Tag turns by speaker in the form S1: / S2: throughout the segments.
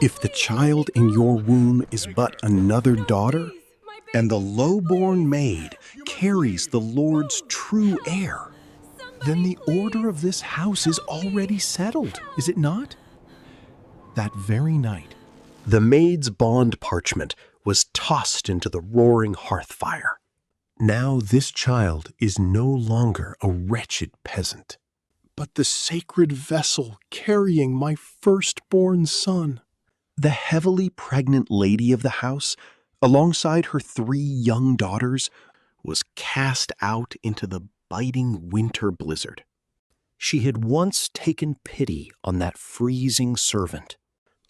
S1: If the child in your womb is but another daughter, and the low-born maid carries the Lord's true heir, then the order of this house is already settled, is it not? That very night, the maid's bond parchment was tossed into the roaring hearth fire. Now this child is no longer a wretched peasant, but the sacred vessel carrying my firstborn son. The heavily pregnant lady of the house, alongside her 3 young daughters, was cast out into the biting winter blizzard. She had once taken pity on that freezing servant,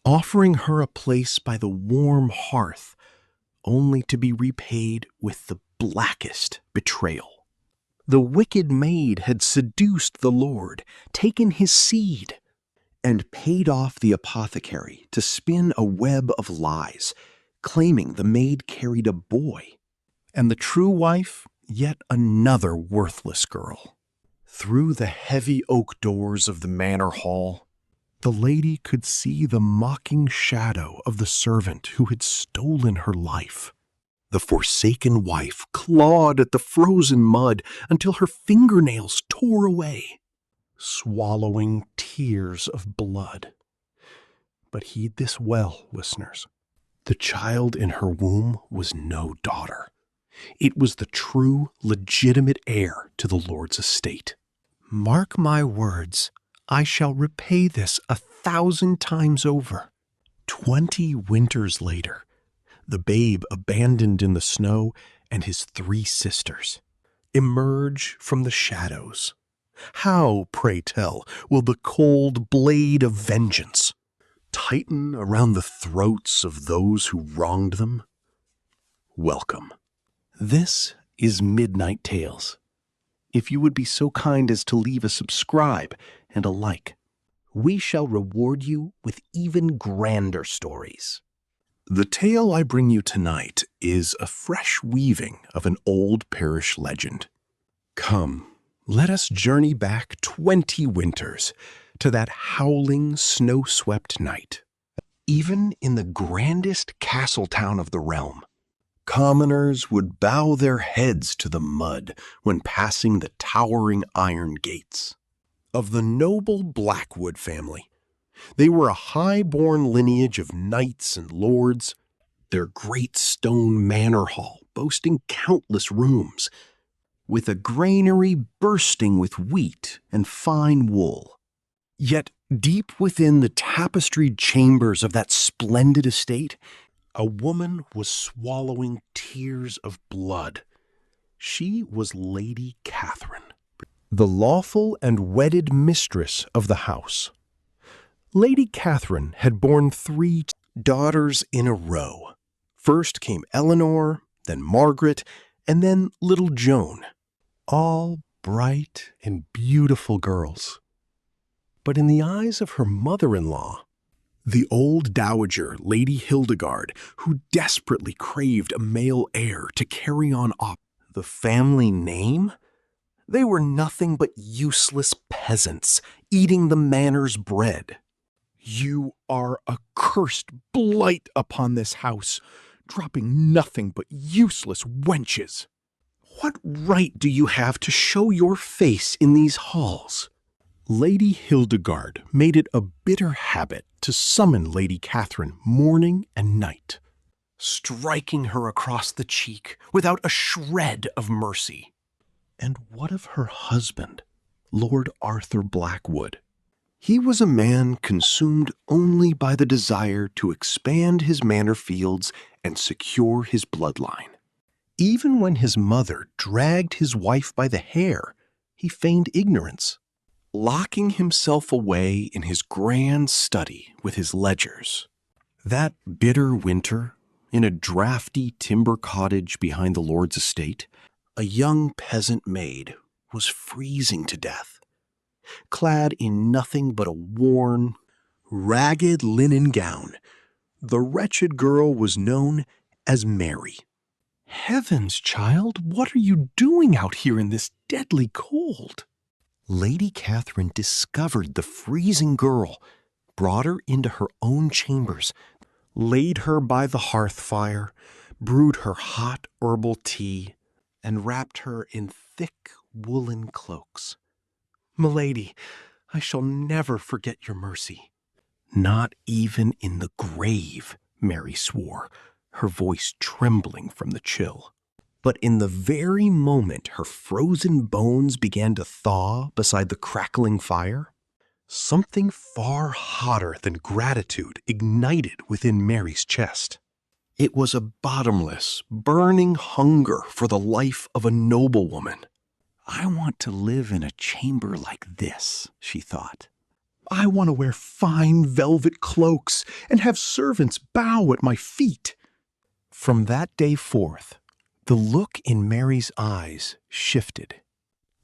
S1: offering her a place by the warm hearth, only to be repaid with the blackest betrayal. The wicked maid had seduced the Lord, taken his seed, and paid off the apothecary to spin a web of lies, claiming the maid carried a boy, and the true wife yet another worthless girl. Through the heavy oak doors of the manor hall, the lady could see the mocking shadow of the servant who had stolen her life. The forsaken wife clawed at the frozen mud until her fingernails tore away, swallowing tears of blood. But heed this well, listeners. The child in her womb was no daughter. It was the true, legitimate heir to the Lord's estate. Mark my words, I shall repay this 1,000 times over. 20 winters later, the babe abandoned in the snow and his 3 sisters emerge from the shadows. How, pray tell, will the cold blade of vengeance tighten around the throats of those who wronged them? Welcome. This is Midnight Tales. If you would be so kind as to leave a subscribe and a like, we shall reward you with even grander stories. The tale I bring you tonight is a fresh weaving of an old parish legend. Come, let us journey back 20 winters to that howling, snow-swept night. Even in the grandest castle town of the realm, commoners would bow their heads to the mud when passing the towering iron gates. Of the noble Blackwood family, they were a high-born lineage of knights and lords, their great stone manor hall boasting countless rooms, with a granary bursting with wheat and fine wool. Yet deep within the tapestried chambers of that splendid estate, a woman was swallowing tears of blood. She was Lady Catherine, the lawful and wedded mistress of the house. Lady Catherine had borne 3 daughters in a row. First came Eleanor, then Margaret, and then little Joan, all bright and beautiful girls. But in the eyes of her mother-in-law, the old dowager Lady Hildegard, who desperately craved a male heir to carry on the family name, they were nothing but useless peasants eating the manor's bread. You are a cursed blight upon this house, dropping nothing but useless wenches. What right do you have to show your face in these halls? Lady Hildegard made it a bitter habit to summon Lady Catherine morning and night, striking her across the cheek without a shred of mercy. And what of her husband, Lord Arthur Blackwood? He was a man consumed only by the desire to expand his manor fields and secure his bloodline. Even when his mother dragged his wife by the hair, he feigned ignorance, locking himself away in his grand study with his ledgers. That bitter winter, in a drafty timber cottage behind the Lord's estate, a young peasant maid was freezing to death, clad in nothing but a worn, ragged linen gown. The wretched girl was known as Mary. Heavens, child, what are you doing out here in this deadly cold? Lady Catherine discovered the freezing girl brought her into her own chambers, laid her by the hearth fire, brewed her hot herbal tea, and wrapped her in thick woolen cloaks. "Milady, I shall never forget your mercy." "Not even in the grave," Mary swore, her voice trembling from the chill. But in the very moment her frozen bones began to thaw beside the crackling fire, something far hotter than gratitude ignited within Mary's chest. It was a bottomless, burning hunger for the life of a noblewoman. "I want to live in a chamber like this," she thought. "I want to wear fine velvet cloaks and have servants bow at my feet." From that day forth, the look in Mary's eyes shifted.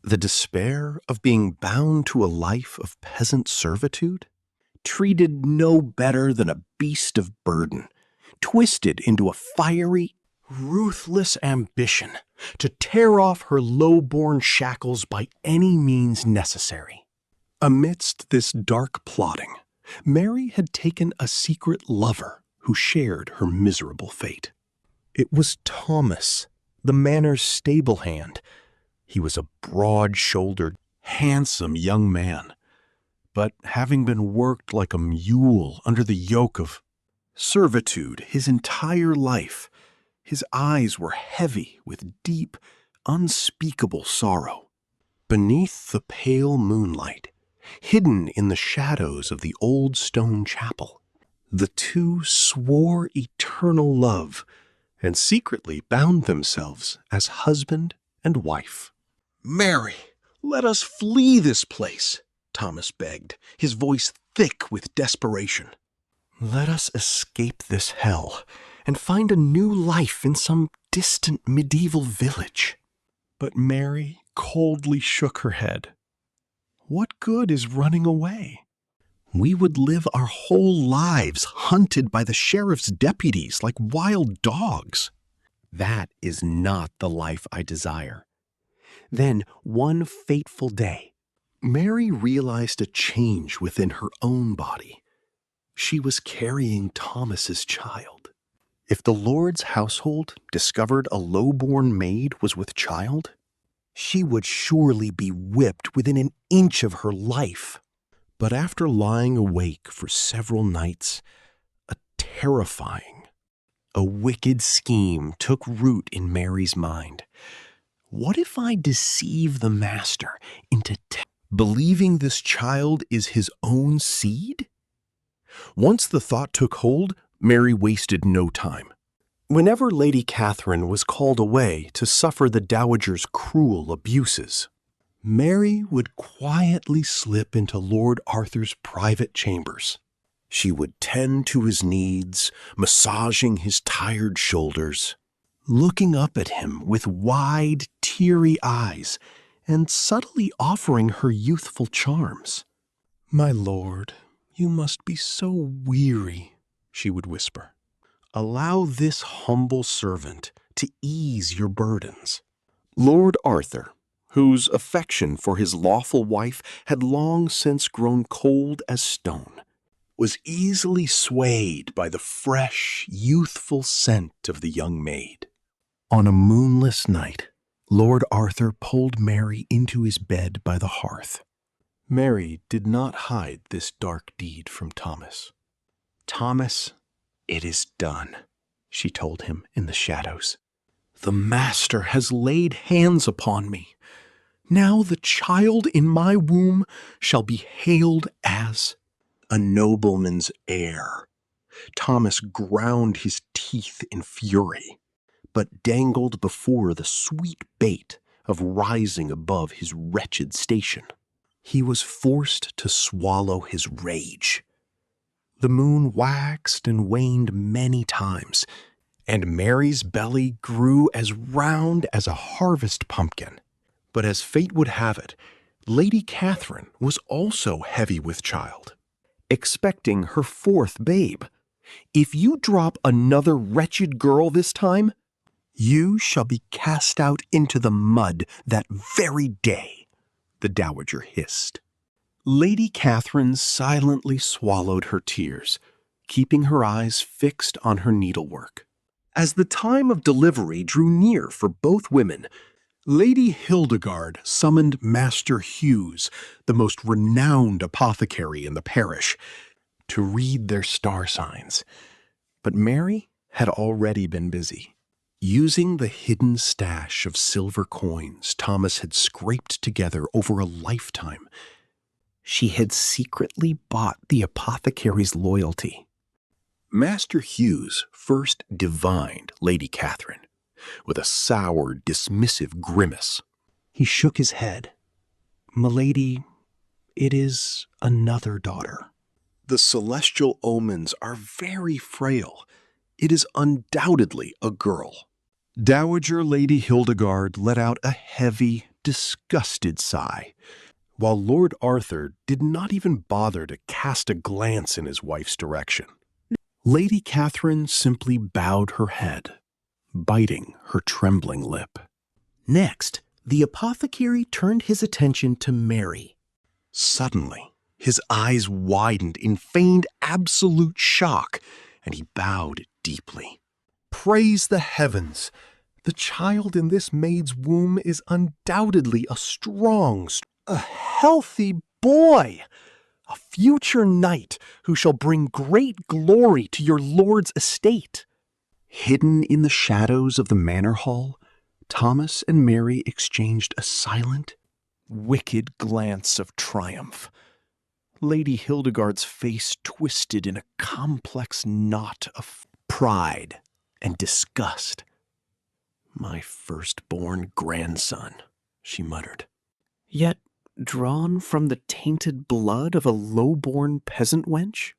S1: The despair of being bound to a life of peasant servitude, treated no better than a beast of burden, twisted into a fiery, ruthless ambition to tear off her low-born shackles by any means necessary. Amidst this dark plotting, Mary had taken a secret lover who shared her miserable fate. It was Thomas, the Manor's stable hand. He was a broad-shouldered, handsome young man, but having been worked like a mule under the yoke of servitude his entire life, his eyes were heavy with deep, unspeakable sorrow. Beneath the pale moonlight, hidden in the shadows of the old stone chapel, the two swore eternal love and secretly bound themselves as husband and wife. "Mary, let us flee this place," Thomas begged, his voice thick with desperation. "Let us escape this hell and find a new life in some distant medieval village." But Mary coldly shook her head. "What good is running away? We would live our whole lives hunted by the sheriff's deputies like wild dogs. That is not the life I desire." Then, one fateful day, Mary realized a change within her own body. She was carrying Thomas's child. If the Lord's household discovered a low-born maid was with child, she would surely be whipped within an inch of her life. But after lying awake for several nights, a terrifying, a wicked scheme took root in Mary's mind. What if I deceive the master into believing this child is his own seed? Once the thought took hold, Mary wasted no time. Whenever Lady Catherine was called away to suffer the dowager's cruel abuses, Mary would quietly slip into Lord Arthur's private chambers. She would tend to his needs, massaging his tired shoulders, looking up at him with wide, teary eyes, and subtly offering her youthful charms. "My lord, you must be so weary," she would whisper. "Allow this humble servant to ease your burdens." Lord Arthur, whose affection for his lawful wife had long since grown cold as stone, was easily swayed by the fresh, youthful scent of the young maid. On a moonless night, Lord Arthur pulled Mary into his bed by the hearth. Mary did not hide this dark deed from Thomas. "Thomas, it is done," she told him in the shadows. "The master has laid hands upon me. Now the child in my womb shall be hailed as a nobleman's heir." Thomas ground his teeth in fury, but dangled before the sweet bait of rising above his wretched station. He was forced to swallow his rage. The moon waxed and waned many times, and Mary's belly grew as round as a harvest pumpkin. But as fate would have it, Lady Catherine was also heavy with child, expecting her fourth babe. "If you drop another wretched girl this time, you shall be cast out into the mud that very day," the dowager hissed. Lady Catherine silently swallowed her tears, keeping her eyes fixed on her needlework. As the time of delivery drew near for both women, Lady Hildegard summoned Master Hughes, the most renowned apothecary in the parish, to read their star signs. But Mary had already been busy. Using the hidden stash of silver coins Thomas had scraped together over a lifetime, she had secretly bought the apothecary's loyalty. Master Hughes first divined Lady Catherine with a sour, dismissive grimace. He shook his head. "Milady, it is another daughter. The celestial omens are very frail. It is undoubtedly a girl." Dowager Lady Hildegard let out a heavy, disgusted sigh, while Lord Arthur did not even bother to cast a glance in his wife's direction. Lady Catherine simply bowed her head, biting her trembling lip. Next, the apothecary turned his attention to Mary. Suddenly, his eyes widened in feigned absolute shock, and he bowed deeply. "Praise the heavens! The child in this maid's womb is undoubtedly a strong, a healthy boy, a future knight who shall bring great glory to your lord's estate." Hidden in the shadows of the manor hall, Thomas and Mary exchanged a silent, wicked glance of triumph. Lady Hildegard's face twisted in a complex knot of pride and disgust. "My firstborn grandson," she muttered. "Yet drawn from the tainted blood of a low-born peasant wench?"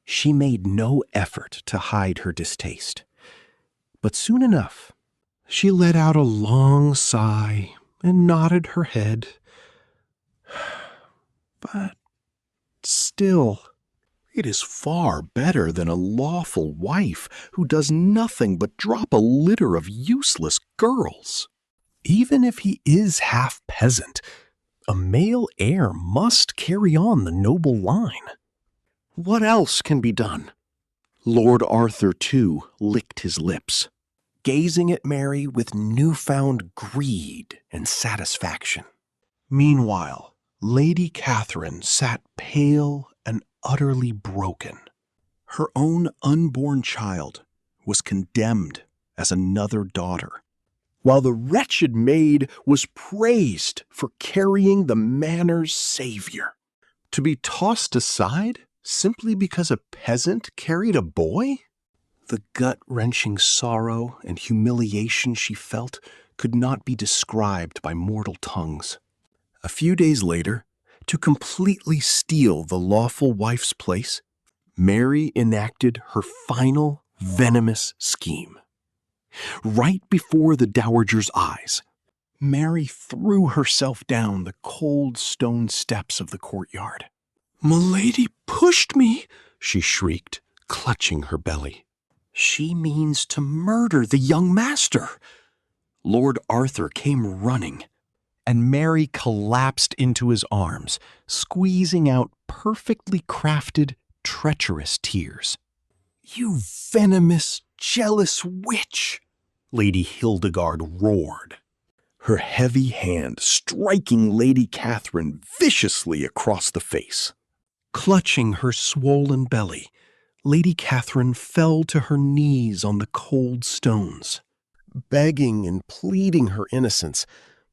S1: She made no effort to hide her distaste. But soon enough, she let out a long sigh and nodded her head. "But still, it is far better than a lawful wife who does nothing but drop a litter of useless girls. Even if he is half peasant, a male heir must carry on the noble line. What else can be done?" Lord Arthur, too, licked his lips, gazing at Mary with newfound greed and satisfaction. Meanwhile, Lady Catherine sat pale and utterly broken. Her own unborn child was condemned as another daughter, while the wretched maid was praised for carrying the manor's savior. To be tossed aside simply because a peasant carried a boy? The gut-wrenching sorrow and humiliation she felt could not be described by mortal tongues. A few days later, to completely steal the lawful wife's place, Mary enacted her final venomous scheme. Right before the dowager's eyes, Mary threw herself down the cold stone steps of the courtyard. "Milady pushed me," she shrieked, clutching her belly. "She means to murder the young master." Lord Arthur came running, and Mary collapsed into his arms, squeezing out perfectly crafted, treacherous tears. "You venomous, jealous witch!" Lady Hildegard roared, her heavy hand striking Lady Catherine viciously across the face. Clutching her swollen belly, Lady Catherine fell to her knees on the cold stones, begging and pleading her innocence,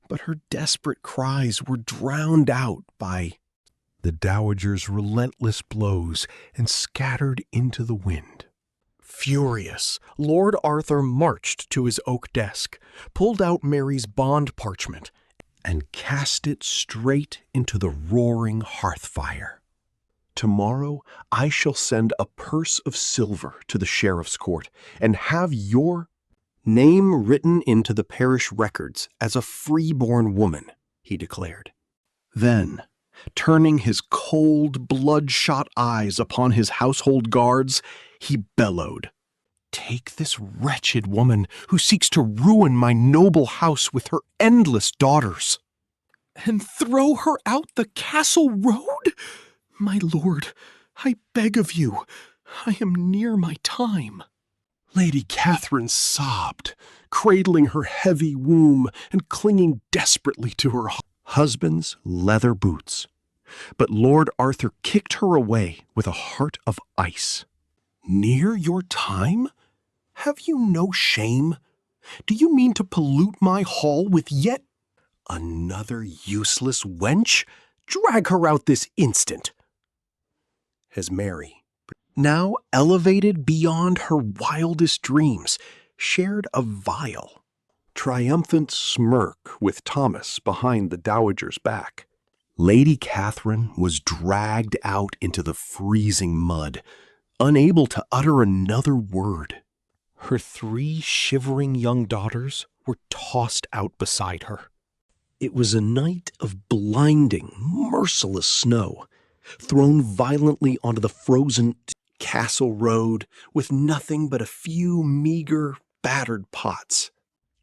S1: but her desperate cries were drowned out by the dowager's relentless blows and scattered into the wind. Furious, Lord Arthur marched to his oak desk, pulled out Mary's bond parchment, and cast it straight into the roaring hearth fire. "Tomorrow I shall send a purse of silver to the sheriff's court and have your name written into the parish records as a freeborn woman," he declared. Then, turning his cold, bloodshot eyes upon his household guards, he bellowed, "Take this wretched woman who seeks to ruin my noble house with her endless daughters." And throw her out the castle road? My lord, I beg of you, I am near my time. Lady Catherine sobbed, cradling her heavy womb and clinging desperately to her husband's leather boots. But Lord Arthur kicked her away with a heart of ice. Near your time? Have you no shame? Do you mean to pollute my hall with yet another useless wench? Drag her out this instant. As Mary, now elevated beyond her wildest dreams, shared a vile, triumphant smirk with Thomas behind the dowager's back, Lady Catherine was dragged out into the freezing mud, unable to utter another word. Her 3 shivering young daughters were tossed out beside her. It was a night of blinding, merciless snow, thrown violently onto the frozen castle road with nothing but a few meager, battered pots.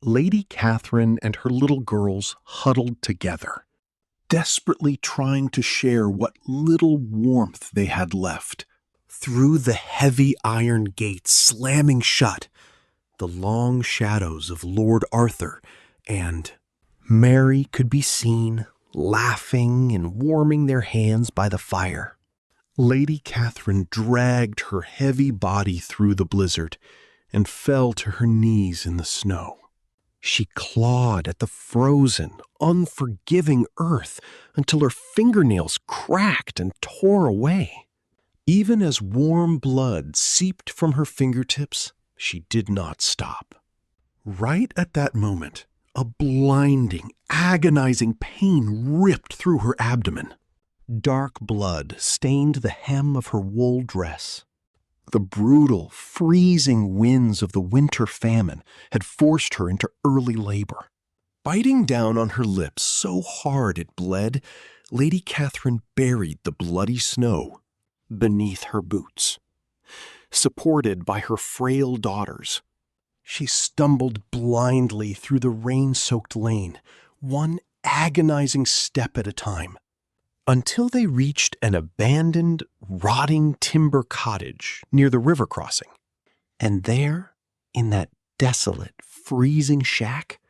S1: Lady Catherine and her little girls huddled together, desperately trying to share what little warmth they had left. Through the heavy iron gates slamming shut, the long shadows of Lord Arthur and Mary could be seen, laughing and warming their hands by the fire. Lady Catherine dragged her heavy body through the blizzard and fell to her knees in the snow. She clawed at the frozen, unforgiving earth until her fingernails cracked and tore away. Even as warm blood seeped from her fingertips, she did not stop. Right at that moment, a blinding, agonizing pain ripped through her abdomen. Dark blood stained the hem of her wool dress. The brutal, freezing winds of the winter famine had forced her into early labor. Biting down on her lips so hard it bled, Lady Catherine buried the bloody snow beneath her boots. Supported by her frail daughters, she stumbled blindly through the rain-soaked lane, one agonizing step at a time, until they reached an abandoned, rotting timber cottage near the river crossing. And there, in that desolate, freezing shack,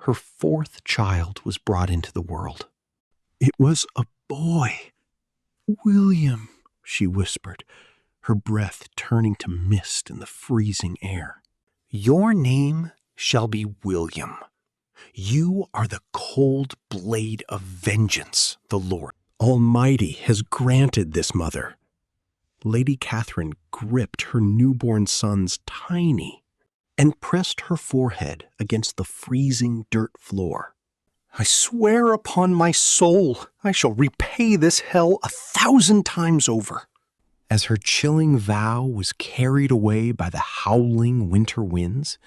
S1: her 4th child was brought into the world. It was a boy. "William," she whispered, her breath turning to mist in the freezing air. "Your name shall be William. You are the cold blade of vengeance the Lord Almighty has granted this mother." Lady Catherine gripped her newborn son's tiny and pressed her forehead against the freezing dirt floor. "I swear upon my soul I shall repay this hell 1,000 times over." As her chilling vow was carried away by the howling winter winds,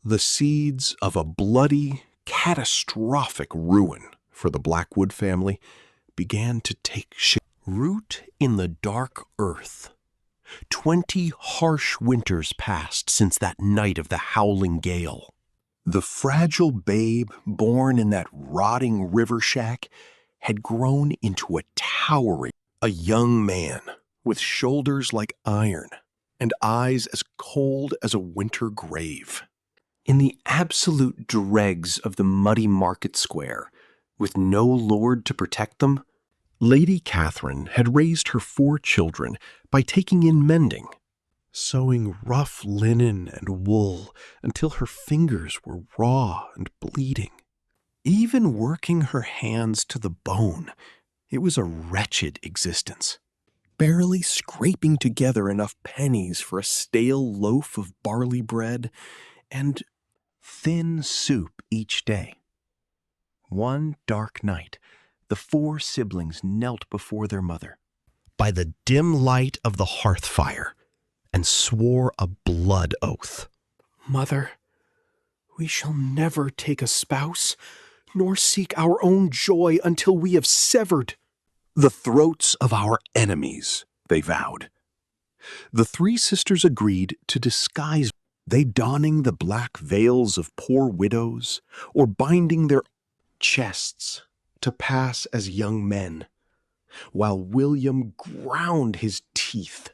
S1: the seeds of a bloody, catastrophic ruin for the Blackwood family began to take root in the dark earth. 20 harsh winters passed since that night of the howling gale. The fragile babe born in that rotting river shack had grown into a young man with shoulders like iron and eyes as cold as a winter grave. In the absolute dregs of the muddy market square, with no lord to protect them, Lady Catherine had raised her 4 children by taking in mending, sewing rough linen and wool until her fingers were raw and bleeding. Even working her hands to the bone, it was a wretched existence, barely scraping together enough pennies for a stale loaf of barley bread and thin soup each day. One dark night, the 4 siblings knelt before their mother by the dim light of the hearth fire and swore a blood oath. "Mother, we shall never take a spouse, nor seek our own joy until we have severed the throats of our enemies," they vowed. The 3 sisters agreed to disguise, they donning the black veils of poor widows or binding their chests to pass as young men, while William ground his teeth,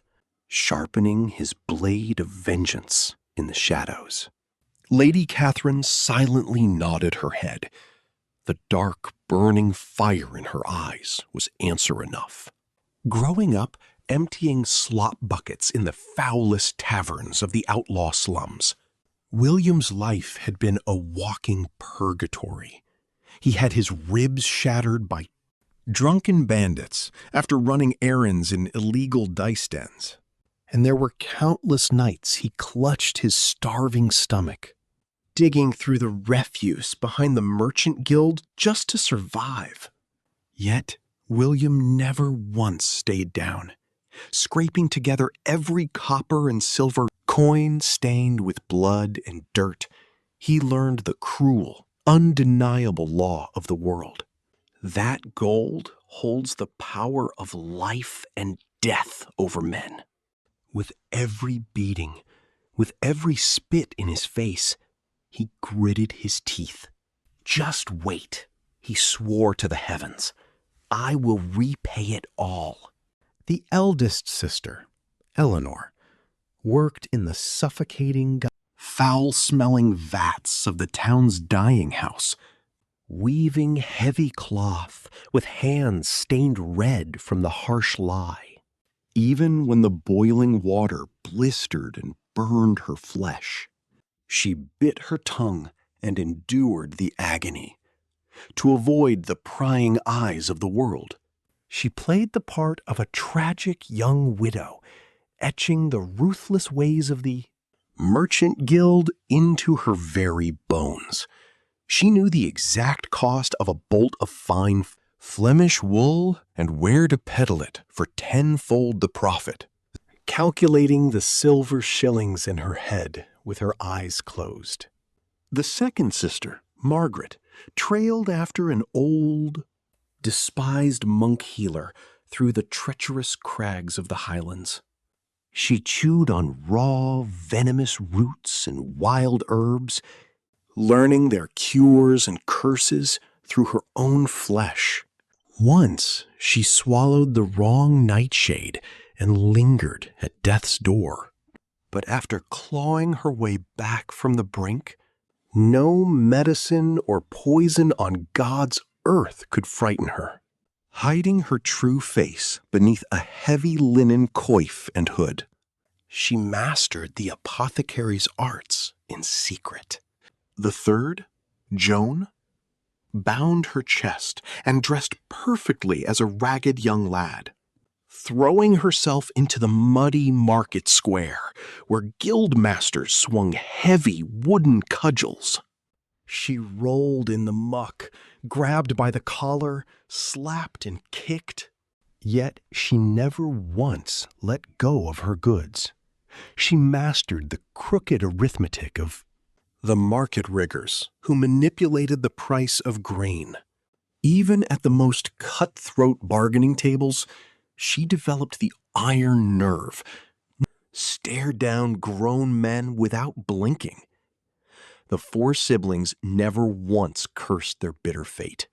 S1: sharpening his blade of vengeance in the shadows. Lady Catherine silently nodded her head. The dark, burning fire in her eyes was answer enough. Growing up, emptying slop buckets in the foulest taverns of the outlaw slums, William's life had been a walking purgatory. He had his ribs shattered by drunken bandits after running errands in illegal dice dens. And there were countless nights he clutched his starving stomach, digging through the refuse behind the merchant guild just to survive. Yet, William never once stayed down, scraping together every copper and silver coin stained with blood and dirt. He learned the cruel, undeniable law of the world. That gold holds the power of life and death over men. With every beating, with every spit in his face, he gritted his teeth. Just wait, he swore to the heavens. I will repay it all. The eldest sister, Eleanor, worked in the suffocating, foul-smelling vats of the town's dyeing house, weaving heavy cloth with hands stained red from the harsh lye. Even when the boiling water blistered and burned her flesh, she bit her tongue and endured the agony. To avoid the prying eyes of the world, she played the part of a tragic young widow, etching the ruthless ways of the merchant guild into her very bones. She knew the exact cost of a bolt of fine Flemish wool and where to peddle it for tenfold the profit, calculating the silver shillings in her head with her eyes closed. The second sister, Margaret, trailed after an old, despised monk healer through the treacherous crags of the highlands. She chewed on raw, venomous roots and wild herbs, learning their cures and curses through her own flesh. Once she swallowed the wrong nightshade and lingered at death's door. But after clawing her way back from the brink, no medicine or poison on God's earth could frighten her. Hiding her true face beneath a heavy linen coif and hood, she mastered the apothecary's arts in secret. The third, Joan, bound her chest and dressed perfectly as a ragged young lad, throwing herself into the muddy market square where guild masters swung heavy wooden cudgels. She rolled in the muck, grabbed by the collar, slapped and kicked. Yet she never once let go of her goods. She mastered the crooked arithmetic of the market riggers who manipulated the price of grain. Even at the most cutthroat bargaining tables, she developed the iron nerve, stare down grown men without blinking. The four siblings never once cursed their bitter fate.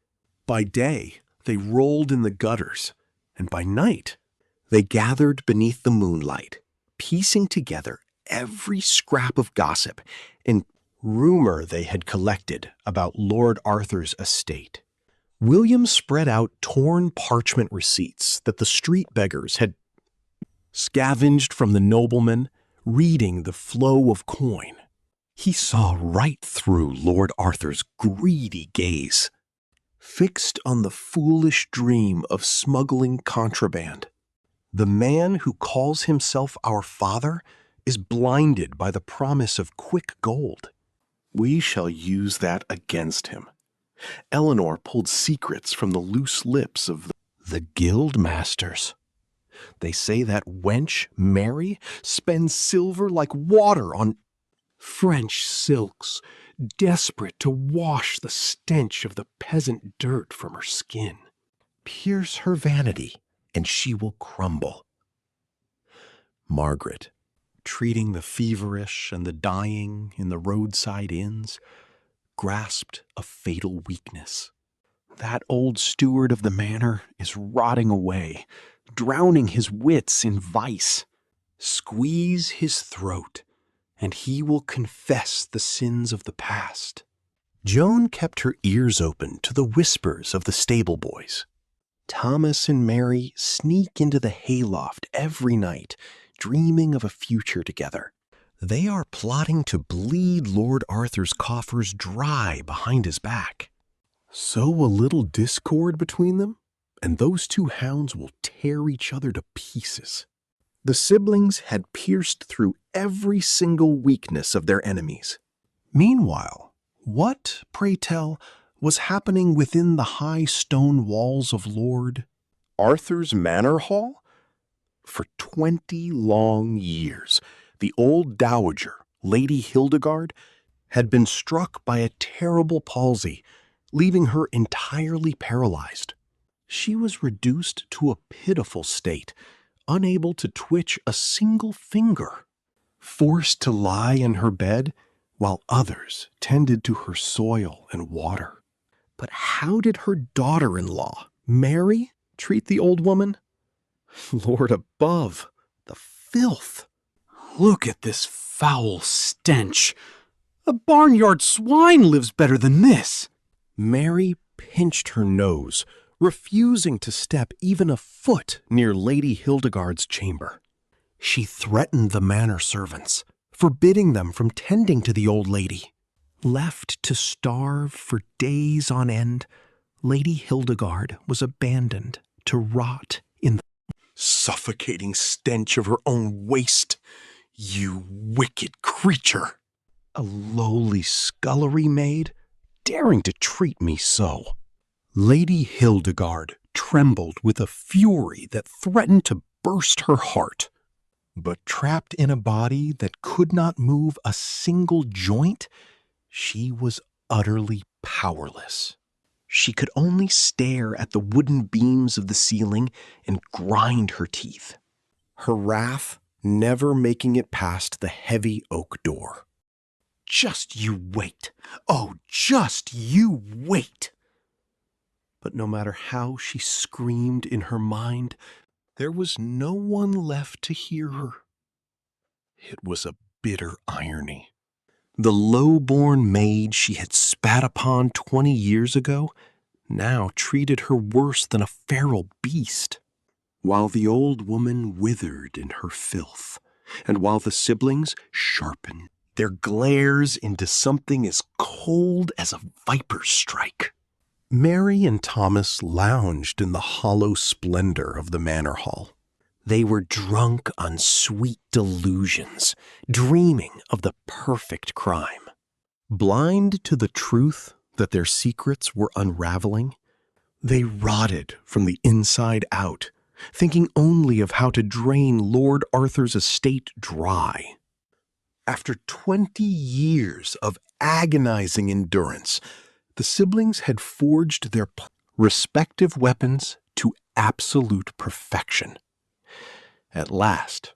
S1: By day, they rolled in the gutters, and by night, they gathered beneath the moonlight, piecing together every scrap of gossip and rumor they had collected about Lord Arthur's estate. William spread out torn parchment receipts that the street beggars had scavenged from the noblemen, reading the flow of coin. He saw right through Lord Arthur's greedy gaze, fixed on the foolish dream of smuggling contraband. The man who calls himself our father is blinded by the promise of quick gold. We shall use that against him. Eleanor pulled secrets from the loose lips of the guild masters. They say that wench Mary spends silver like water on French silks, desperate to wash the stench of the peasant dirt from her skin. Pierce her vanity, and she will crumble. Margaret, treating the feverish and the dying in the roadside inns, grasped a fatal weakness. That old steward of the manor is rotting away, drowning his wits in vice. Squeeze his throat, and he will confess the sins of the past. Joan kept her ears open to the whispers of the stable boys. Thomas and Mary sneak into the hayloft every night, dreaming of a future together. They are plotting to bleed Lord Arthur's coffers dry behind his back. Sow a little discord between them, and those two hounds will tear each other to pieces. The siblings had pierced through every single weakness of their enemies. Meanwhile, what, pray tell, was happening within the high stone walls of Lord Arthur's manor hall? For 20 long years, the old dowager, Lady Hildegard, had been struck by a terrible palsy, leaving her entirely paralyzed. She was reduced to a pitiful state, unable to twitch a single finger, forced to lie in her bed while others tended to her soil and water. But how did her daughter-in-law, Mary, treat the old woman? Lord above, the filth!
S2: Look at this foul stench. A barnyard swine lives better than this.
S1: Mary pinched her nose, refusing to step even a foot near Lady Hildegard's chamber. She threatened the manor servants, forbidding them from tending to the old lady. Left to starve for days on end, Lady Hildegard was abandoned to rot in the suffocating stench of her own waste. You wicked creature! A lowly scullery maid, daring to treat me so. Lady Hildegard trembled with a fury that threatened to burst her heart. But trapped in a body that could not move a single joint, she was utterly powerless. She could only stare at the wooden beams of the ceiling and grind her teeth, her wrath never making it past the heavy oak door. Just you wait! Oh, just you wait! But no matter how she screamed in her mind, there was no one left to hear her. It was a bitter irony. The low-born maid she had spat upon 20 years ago now treated her worse than a feral beast. While the old woman withered in her filth, and while the siblings sharpened their glares into something as cold as a viper's strike, Mary and Thomas lounged in the hollow splendor of the manor hall. They were drunk on sweet delusions, dreaming of the perfect crime. Blind to the truth that their secrets were unraveling, they rotted from the inside out, thinking only of how to drain Lord Arthur's estate dry. After 20 years of agonizing endurance, the siblings had forged their respective weapons to absolute perfection. At last,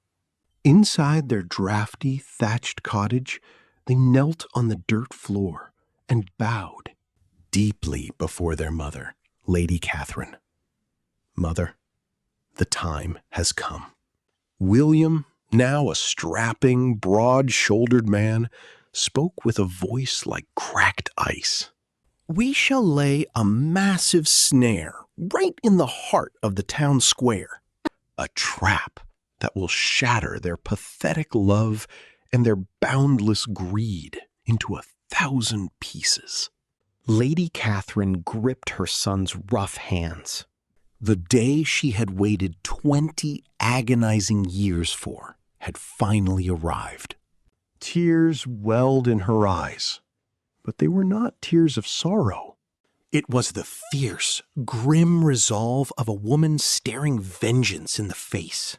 S1: inside their drafty, thatched cottage, they knelt on the dirt floor and bowed deeply before their mother, Lady Catherine. Mother, the time has come. William, now a strapping, broad-shouldered man, spoke with a voice like cracked ice. We shall lay a massive snare right in the heart of the town square, a trap that will shatter their pathetic love and their boundless greed into 1,000 pieces. Lady Catherine gripped her son's rough hands. The day she had waited 20 agonizing years for had finally arrived. Tears welled in her eyes, but they were not tears of sorrow. It was the fierce, grim resolve of a woman staring vengeance in the face.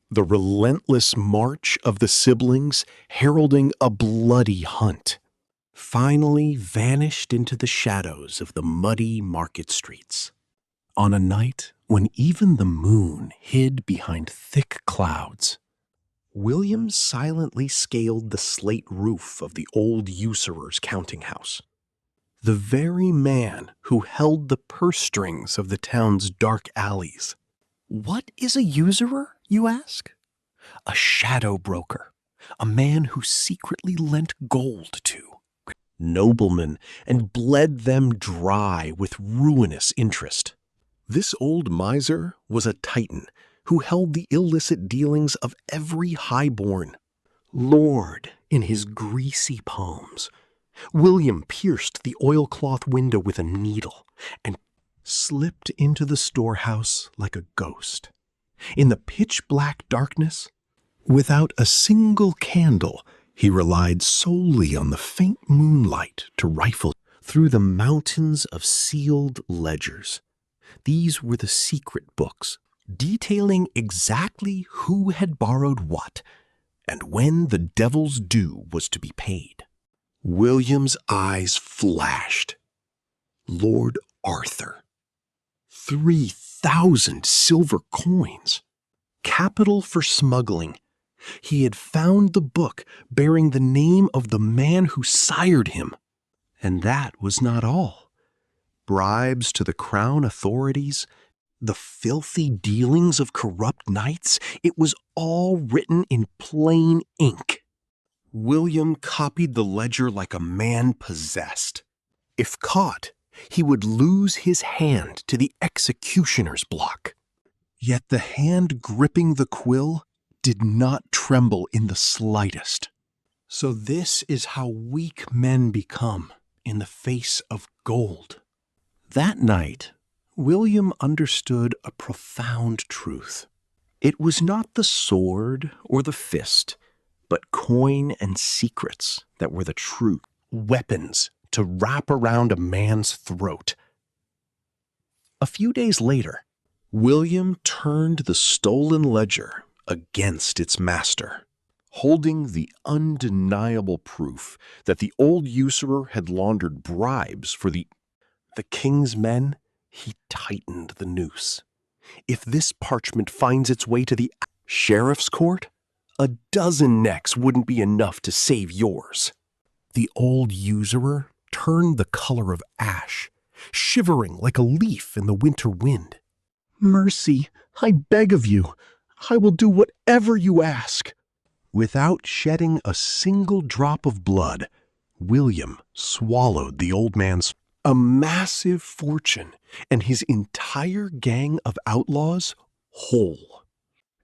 S1: The relentless march of the siblings heralding a bloody hunt finally vanished into the shadows of the muddy market streets. On a night when even the moon hid behind thick clouds, William silently scaled the slate roof of the old usurer's counting house. the very man who held the purse strings of the town's dark alleys. What is a usurer, you ask? A shadow broker, a man who secretly lent gold to noblemen and bled them dry with ruinous interest. This old miser was a titan who held the illicit dealings of every highborn lord in his greasy palms. William pierced the oilcloth window with a needle and slipped into the storehouse like a ghost. In the pitch-black darkness, without a single candle, he relied solely on the faint moonlight to rifle through the mountains of sealed ledgers. These were the secret books, detailing exactly who had borrowed what and when the devil's due was to be paid. William's eyes flashed. Lord Arthur. 3,000 silver coins. Capital for smuggling. He had found the book bearing the name of the man who sired him. And that was not all. Bribes to the crown authorities, the filthy dealings of corrupt knights, it was all written in plain ink. William copied the ledger like a man possessed. If caught, he would lose his hand to the executioner's block. Yet the hand gripping the quill did not tremble in the slightest. So this is how weak men become in the face of gold. That night, William understood a profound truth. It was not the sword or the fist, but coin and secrets that were the true weapons to wrap around a man's throat. A few days later, William turned the stolen ledger against its master, holding the undeniable proof that the old usurer had laundered bribes for the king's men. He tightened the noose. If this parchment finds its way to the sheriff's court, a dozen necks wouldn't be enough to save yours. The old usurer turned the color of ash, shivering like a leaf in the winter wind. Mercy, I beg of you. I will do whatever you ask. Without shedding a single drop of blood, William swallowed the old man's massive fortune and his entire gang of outlaws whole.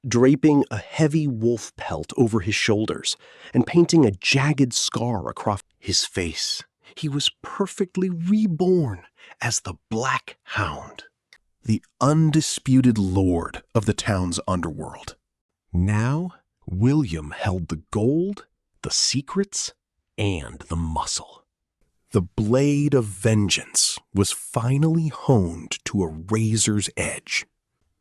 S1: Draping a heavy wolf pelt over his shoulders and painting a jagged scar across his face, he was perfectly reborn as the Black Hound, the undisputed lord of the town's underworld. Now, William held the gold, the secrets, and the muscle. The blade of vengeance was finally honed to a razor's edge.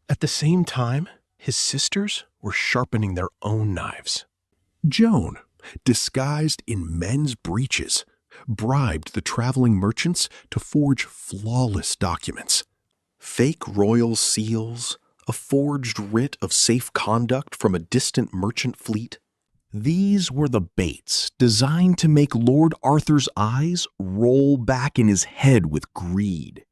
S1: At the same time, his sisters were sharpening their own knives. Joan, disguised in men's breeches, bribed the traveling merchants to forge flawless documents. Fake royal seals, a forged writ of safe conduct from a distant merchant fleet. These were the baits designed to make Lord Arthur's eyes roll back in his head with greed.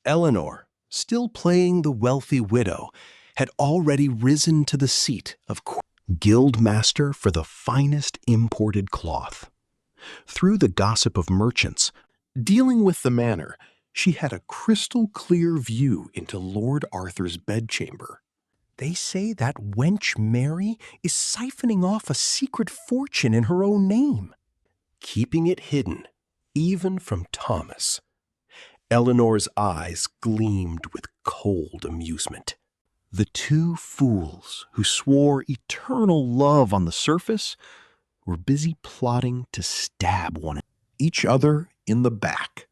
S1: Eleanor, still playing the wealthy widow, had already risen to the seat of guildmaster for the finest imported cloth. Through the gossip of merchants, dealing with the manor, she had a crystal-clear view into Lord Arthur's bedchamber. They say that wench Mary is siphoning off a secret fortune in her own name, keeping it hidden, even from Thomas. Eleanor's eyes gleamed with cold amusement. The two fools who swore eternal love on the surface were busy plotting to stab each other in the back.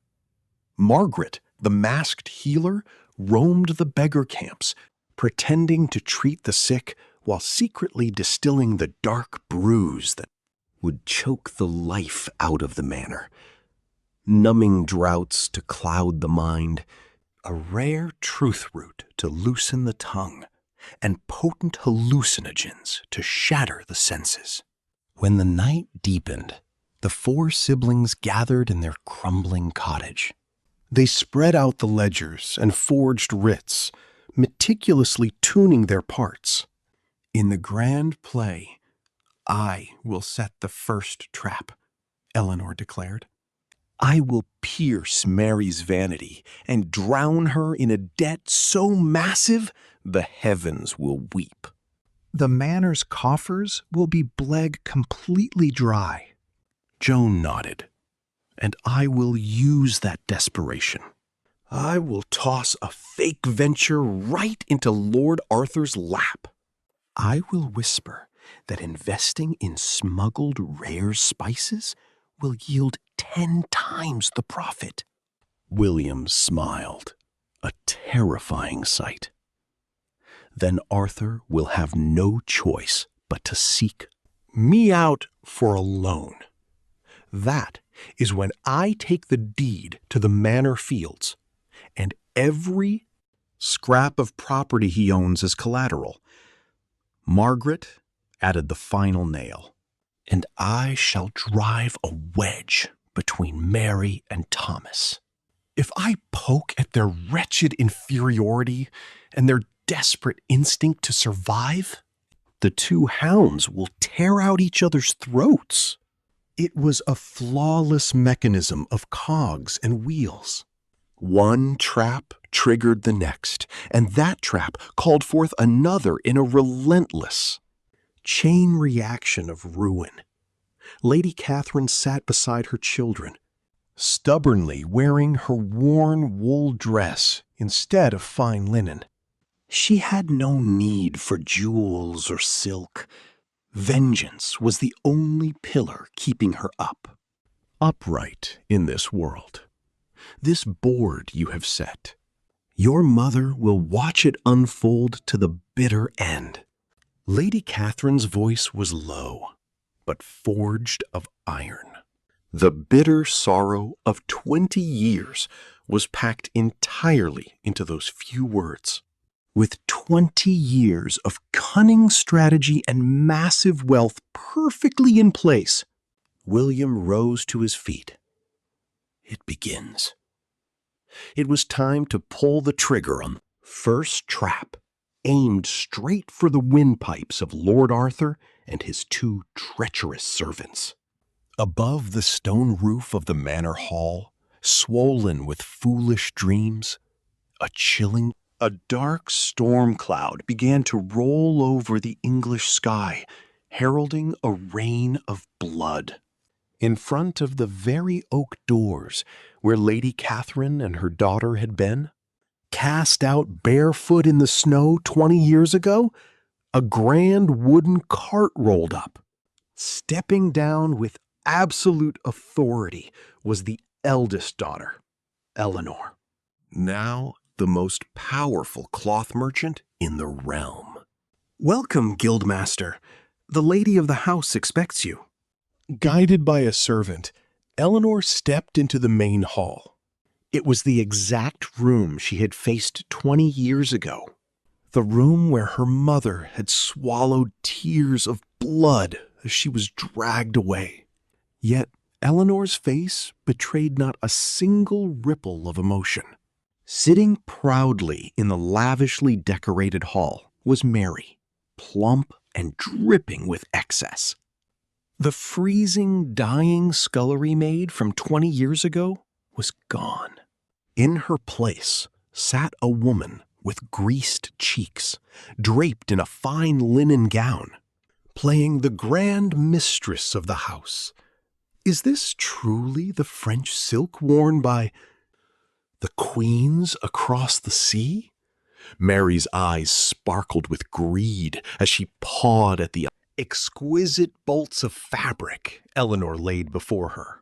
S1: Margaret, the masked healer, roamed the beggar camps, pretending to treat the sick while secretly distilling the dark brews that would choke the life out of the manor. Numbing draughts to cloud the mind, a rare truth root to loosen the tongue, and potent hallucinogens to shatter the senses. When the night deepened, The four siblings gathered in their crumbling cottage. They spread out the ledgers and forged writs, meticulously tuning their parts. In the grand play, I will set the first trap, Eleanor declared. I will pierce Mary's vanity and drown her in a debt so massive the heavens will weep. The manor's coffers will be bled completely dry. Joan nodded. And I will use that desperation. I will toss a fake venture right into Lord Arthur's lap. I will whisper that investing in smuggled rare spices will yield 10 times the profit. William smiled, a terrifying sight. Then Arthur will have no choice but to seek me out for a loan. That is when I take the deed to the manor fields and every scrap of property he owns as collateral. Margaret added the final nail, and I shall drive a wedge between Mary and Thomas. If I poke at their wretched inferiority and their desperate instinct to survive, the two hounds will tear out each other's throats. It was a flawless mechanism of cogs and wheels. One trap triggered the next, and that trap called forth another in a relentless chain reaction of ruin. Lady Catherine sat beside her children, stubbornly wearing her worn wool dress instead of fine linen. She had no need for jewels or silk. Vengeance was the only pillar keeping her upright in this world. This board you have set, your mother will watch it unfold to the bitter end. Lady Catherine's voice was low, but forged of iron. The bitter sorrow of 20 years was packed entirely into those few words. With 20 years of cunning strategy and massive wealth perfectly in place, William rose to his feet. It begins. It was time to pull the trigger on the first trap, aimed straight for the windpipes of Lord Arthur and his two treacherous servants. Above the stone roof of the manor hall, swollen with foolish dreams, a dark storm cloud began to roll over the English sky, heralding a rain of blood. In front of the very oak doors where Lady Catherine and her daughter had been, cast out barefoot in the snow 20 years ago, a grand wooden cart rolled up. Stepping down with absolute authority was the eldest daughter, Eleanor, now the most powerful cloth merchant in the realm. Welcome, Guildmaster. The lady of the house expects you. Guided by a servant, Eleanor stepped into the main hall. It was the exact room she had faced 20 years ago. The room where her mother had swallowed tears of blood as she was dragged away. Yet Eleanor's face betrayed not a single ripple of emotion. Sitting proudly in the lavishly decorated hall was Mary, plump and dripping with excess. The freezing, dying scullery maid from 20 years ago was gone. In her place sat a woman with greased cheeks, draped in a fine linen gown, playing the grand mistress of the house. Is this truly the French silk worn by the queens across the sea? Mary's eyes sparkled with greed as she pawed at the exquisite bolts of fabric Eleanor laid before her.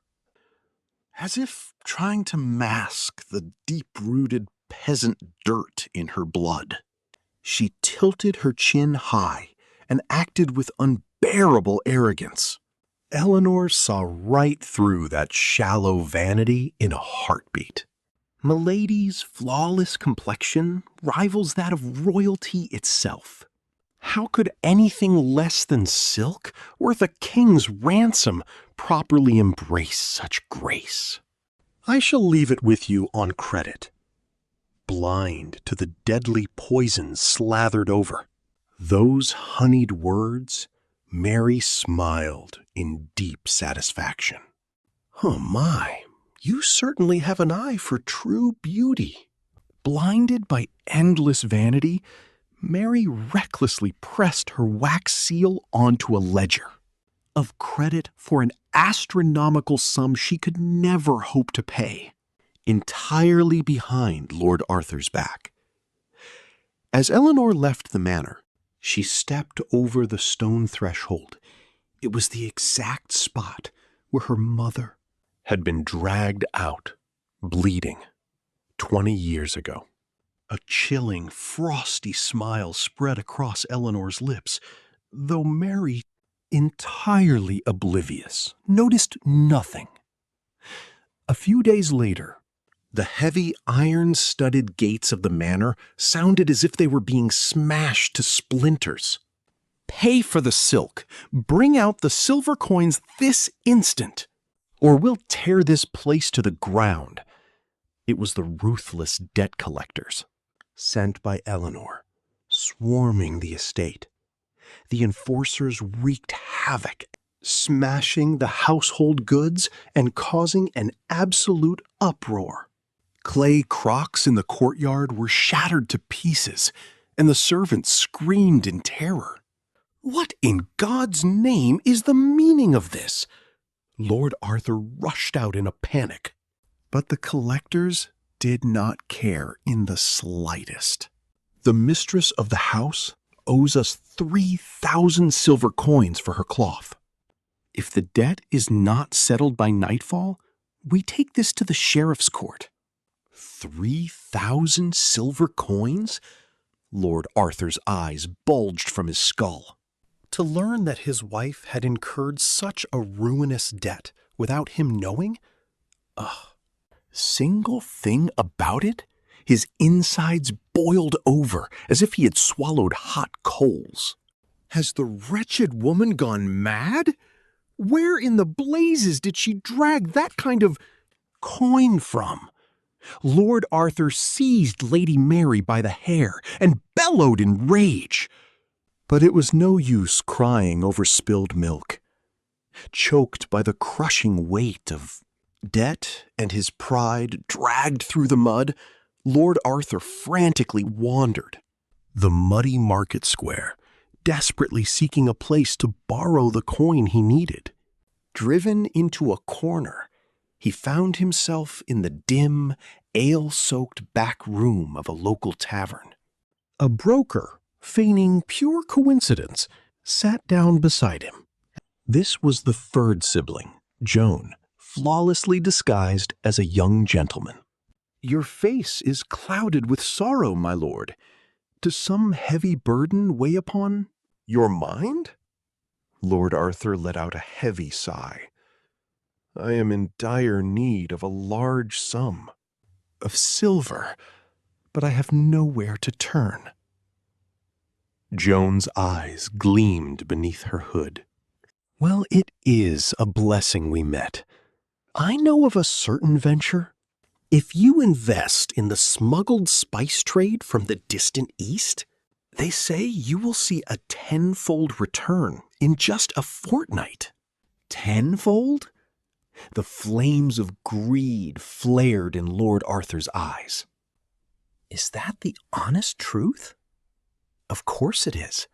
S1: As if trying to mask the deep-rooted peasant dirt in her blood, she tilted her chin high and acted with unbearable arrogance. Eleanor saw right through that shallow vanity in a heartbeat. Milady's flawless complexion rivals that of royalty itself. How could anything less than silk, worth a king's ransom, properly embrace such grace? I shall leave it with you on credit. Blind to the deadly poison slathered over those honeyed words, Mary smiled in deep satisfaction. Oh my, you certainly have an eye for true beauty. Blinded by endless vanity, Mary recklessly pressed her wax seal onto a ledger of credit for an astronomical sum she could never hope to pay, entirely behind Lord Arthur's back. As Eleanor left the manor, she stepped over the stone threshold. It was the exact spot where her mother had been dragged out, bleeding, 20 years ago. A chilling, frosty smile spread across Eleanor's lips, though Mary, entirely oblivious, noticed nothing. A few days later, the heavy iron-studded gates of the manor sounded as if they were being smashed to splinters. Pay for the silk. Bring out the silver coins this instant, or we'll tear this place to the ground. It was the ruthless debt collectors, sent by Eleanor, swarming the estate. The enforcers wreaked havoc, smashing the household goods and causing an absolute uproar. Clay crocks in the courtyard were shattered to pieces, and the servants screamed in terror. What in God's name is the meaning of this? Lord Arthur rushed out in a panic. But the collectors did not care in the slightest. The mistress of the house owes us 3,000 silver coins for her cloth. If the debt is not settled by nightfall, we take this to the sheriff's court. 3,000 silver coins? Lord Arthur's eyes bulged from his skull. To learn that his wife had incurred such a ruinous debt without him knowing? Single thing about it? His insides boiled over as if he had swallowed hot coals. Has the wretched woman gone mad? Where in the blazes did she drag that kind of coin from? Lord Arthur seized Lady Mary by the hair and bellowed in rage. But it was no use crying over spilled milk. Choked by the crushing weight of debt and his pride dragged through the mud, Lord Arthur frantically wandered the muddy market square, desperately seeking a place to borrow the coin he needed. Driven into a corner, he found himself in the dim, ale-soaked back room of a local tavern. A broker, feigning pure coincidence, sat down beside him. This was the third sibling, Joan, flawlessly disguised as a young gentleman. Your face is clouded with sorrow, my lord. Does some heavy burden weigh upon your mind? Lord Arthur let out a heavy sigh. I am in dire need of a large sum of silver, but I have nowhere to turn. Joan's eyes gleamed beneath her hood. Well, it is a blessing we met. I know of a certain venture. If you invest in the smuggled spice trade from the distant east, they say you will see a 10-fold return in just a fortnight. 10-fold? The flames of greed flared in Lord Arthur's eyes. Is that the honest truth? Of course it is,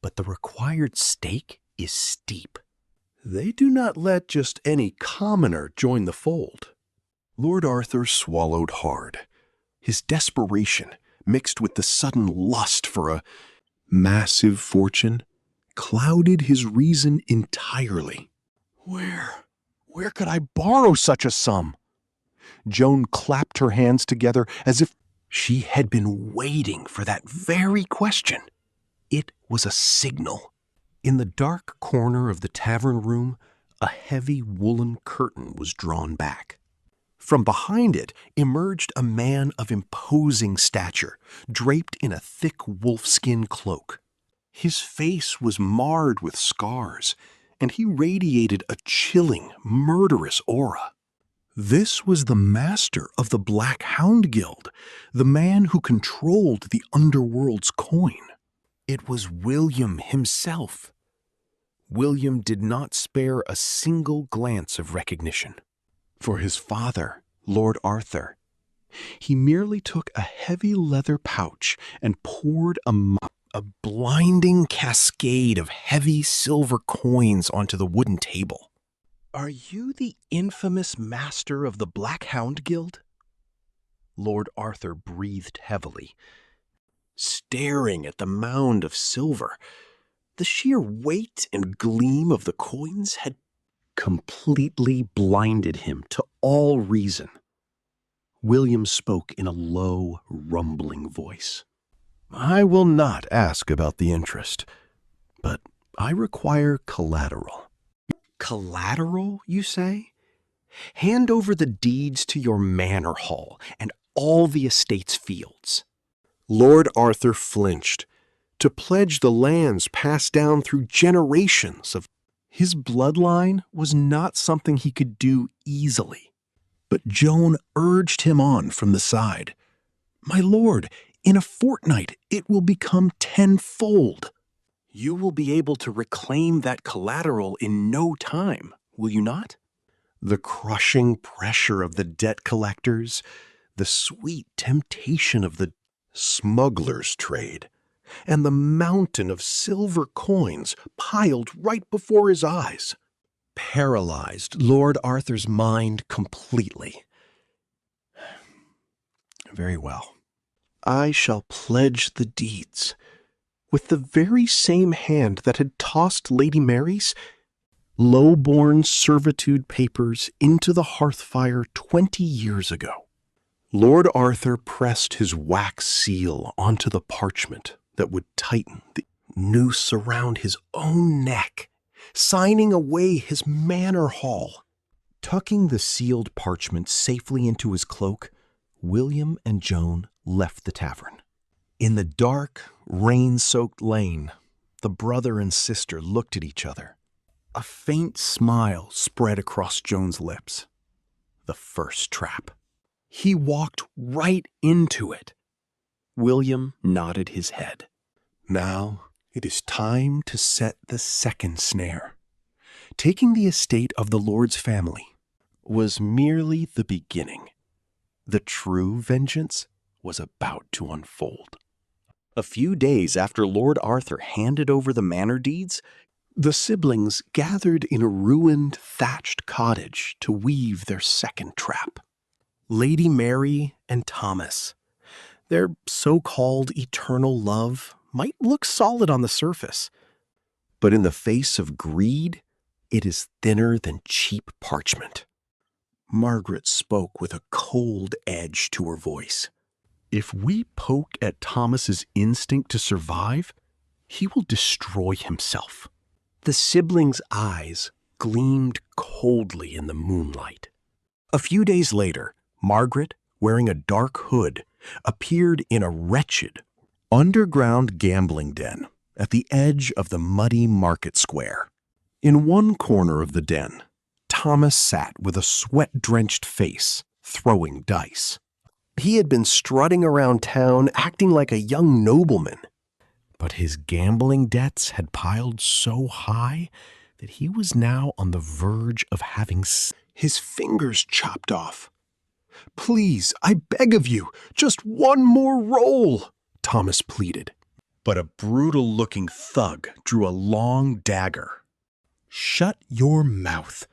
S1: but the required stake is steep. They do not let just any commoner join the fold. Lord Arthur swallowed hard. His desperation, mixed with the sudden lust for a massive fortune, clouded his reason entirely. Where could I borrow such a sum? Joan clapped her hands together as if she had been waiting for that very question. It was a signal. In the dark corner of the tavern room, a heavy woolen curtain was drawn back. From behind it emerged a man of imposing stature, draped in a thick wolfskin cloak. His face was marred with scars, and he radiated a chilling, murderous aura. This was the master of the Black Hound Guild, the man who controlled the underworld's coin. It was William himself. William did not spare a single glance of recognition. For his father, Lord Arthur, he merely took a heavy leather pouch and poured a blinding cascade of heavy silver coins onto the wooden table. "Are you the infamous master of the Black Hound Guild?" Lord Arthur breathed heavily, staring at the mound of silver. The sheer weight and gleam of the coins had completely blinded him to all reason. William spoke in a low, rumbling voice. "I will not ask about the interest, but I require collateral." "Collateral, you say? Hand over the deeds to your manor hall and all the estate's fields." Lord Arthur flinched. To pledge the lands passed down through generations of his bloodline was not something he could do easily. But Joan urged him on from the side. "My lord, in a fortnight it will become tenfold. You will be able to reclaim that collateral in no time, will you not?" The crushing pressure of the debt collectors, the sweet temptation of the smuggler's trade, and the mountain of silver coins piled right before his eyes paralyzed Lord Arthur's mind completely. "Very well. I shall pledge the deeds with the very same hand that had tossed Lady Mary's low-born servitude papers into the hearth fire 20 years ago." Lord Arthur pressed his wax seal onto the parchment that would tighten the noose around his own neck, signing away his manor hall. Tucking the sealed parchment safely into his cloak, William and Joan left the tavern. In the dark, rain-soaked lane, the brother and sister looked at each other. A faint smile spread across Joan's lips. The first trap. He walked right into it. William nodded his head. Now it is time to set the second snare. Taking the estate of the Lord's family was merely the beginning. The true vengeance was about to unfold. A few days after Lord Arthur handed over the manor deeds, the siblings gathered in a ruined, thatched cottage to weave their second trap. Lady Mary and Thomas. Their so-called eternal love might look solid on the surface, but in the face of greed, it is thinner than cheap parchment. Margaret spoke with a cold edge to her voice. "If we poke at Thomas's instinct to survive, he will destroy himself." The siblings' eyes gleamed coldly in the moonlight. A few days later, Margaret, wearing a dark hood, appeared in a wretched, underground gambling den at the edge of the muddy market square. In one corner of the den, Thomas sat with a sweat-drenched face, throwing dice. He had been strutting around town, acting like a young nobleman. But his gambling debts had piled so high that he was now on the verge of having his fingers chopped off. "Please, I beg of you, just one more roll," Thomas pleaded. But a brutal-looking thug drew a long dagger. "Shut your mouth.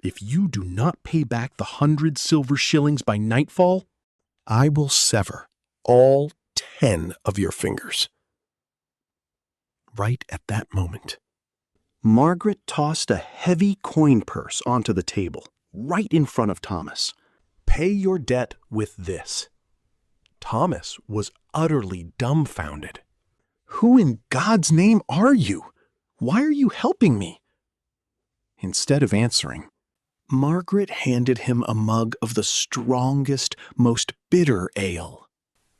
S1: If you do not pay back the 100 silver shillings by nightfall, I will sever all 10 of your fingers." Right at that moment, Margaret tossed a heavy coin purse onto the table, right in front of Thomas. "Pay your debt with this." Thomas was utterly dumbfounded. "Who in God's name are you? Why are you helping me?" Instead of answering, Margaret handed him a mug of the strongest, most bitter ale.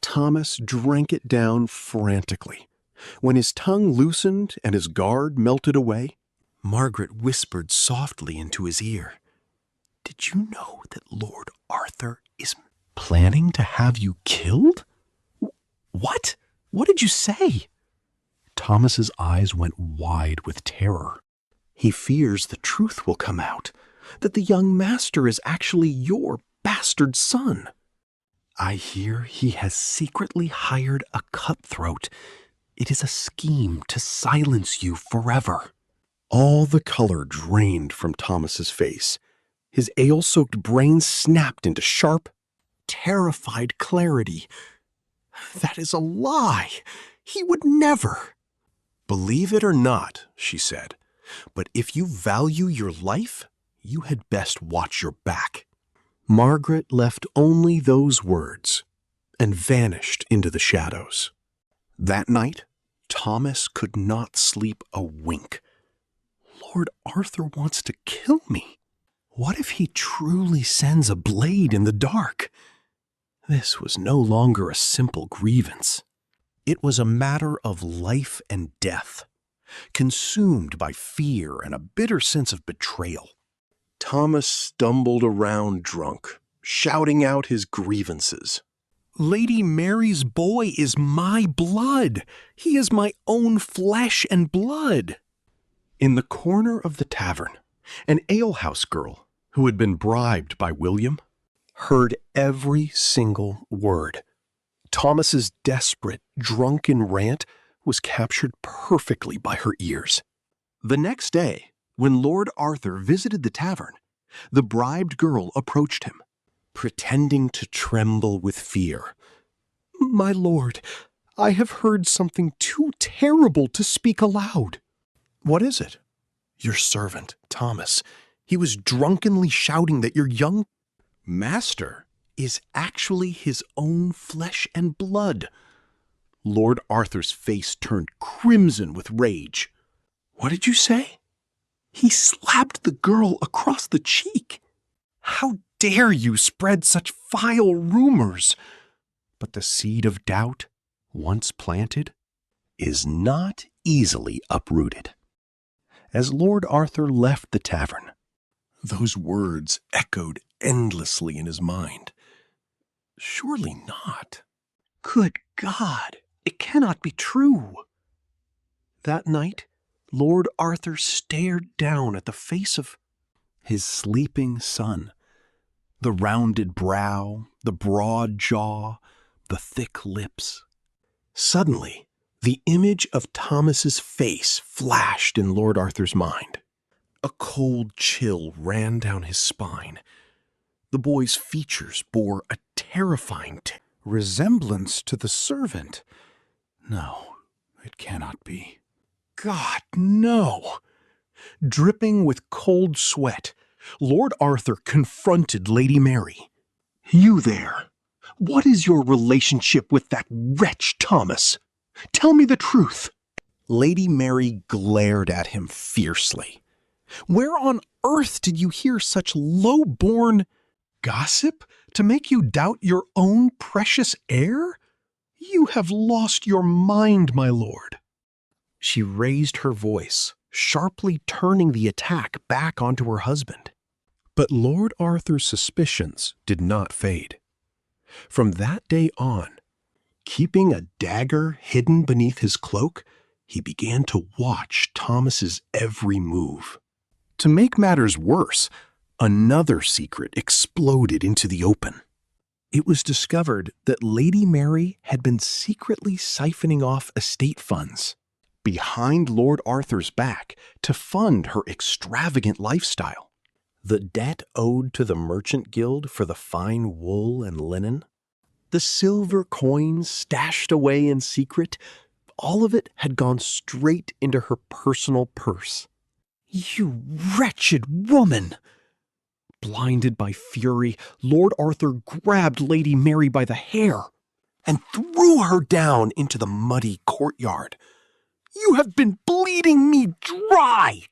S1: Thomas drank it down frantically, When his tongue loosened and his guard melted away, Margaret whispered softly into his ear, "Did you know that Lord Arthur is planning to have you killed?" "What? What did you say?" Thomas's eyes went wide with terror. "He fears the truth will come out, that the young master is actually your bastard son. I hear he has secretly hired a cutthroat. It is a scheme to silence you forever." All the color drained from Thomas's face. His ale-soaked brain snapped into sharp, terrified clarity. "That is a lie. He would never." "Believe it or not," she said, "but if you value your life, you had best watch your back." Margaret left only those words and vanished into the shadows. That night, Thomas could not sleep a wink. Lord Arthur wants to kill me. What if he truly sends a blade in the dark? This was no longer a simple grievance. It was a matter of life and death, consumed by fear and a bitter sense of betrayal. Thomas stumbled around drunk, shouting out his grievances. "Lady Mary's boy is my blood. He is my own flesh and blood." In the corner of the tavern, an alehouse girl, who had been bribed by William, heard every single word. Thomas's desperate, drunken rant was captured perfectly by her ears. The next day, when Lord Arthur visited the tavern, the bribed girl approached him, pretending to tremble with fear. "My lord, I have heard something too terrible to speak aloud." "What is it?" "Your servant, Thomas. He was drunkenly shouting that your young master is actually his own flesh and blood." Lord Arthur's face turned crimson with rage. "What did you say?" "He slapped the girl across the cheek." "How dare you spread such vile rumors?" But the seed of doubt, once planted, is not easily uprooted. As Lord Arthur left the tavern, those words echoed endlessly in his mind. Surely not. Good God, it cannot be true. That night, Lord Arthur stared down at the face of his sleeping son. The rounded brow, the broad jaw, the thick lips. Suddenly, the image of Thomas's face flashed in Lord Arthur's mind. A cold chill ran down his spine. The boy's features bore a terrifying resemblance to the servant. No, it cannot be. God, no! Dripping with cold sweat, Lord Arthur confronted Lady Mary. "You there! What is your relationship with that wretch Thomas? Tell me the truth." Lady Mary glared at him fiercely. "Where on earth did you hear such low-born gossip to make you doubt your own precious heir? You have lost your mind, my lord." She raised her voice, sharply turning the attack back onto her husband. But Lord Arthur's suspicions did not fade. From that day on, keeping a dagger hidden beneath his cloak, he began to watch Thomas's every move. To make matters worse, another secret exploded into the open. It was discovered that Lady Mary had been secretly siphoning off estate funds behind Lord Arthur's back to fund her extravagant lifestyle. The debt owed to the merchant guild for the fine wool and linen, the silver coins stashed away in secret, all of it had gone straight into her personal purse. "You wretched woman!" Blinded by fury, Lord Arthur grabbed Lady Mary by the hair and threw her down into the muddy courtyard. "You have been bleeding me dry!"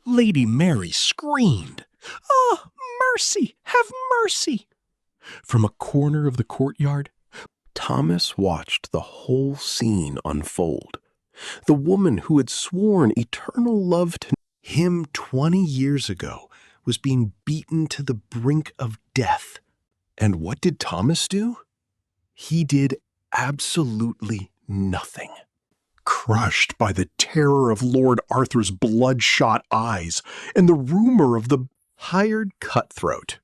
S1: Lady Mary screamed. "Ah, mercy! Have mercy!" From a corner of the courtyard, Thomas watched the whole scene unfold. The woman who had sworn eternal love to him 20 years ago was being beaten to the brink of death. And what did Thomas do? He did absolutely nothing. Crushed by the terror of Lord Arthur's bloodshot eyes and the rumor of the hired cutthroat,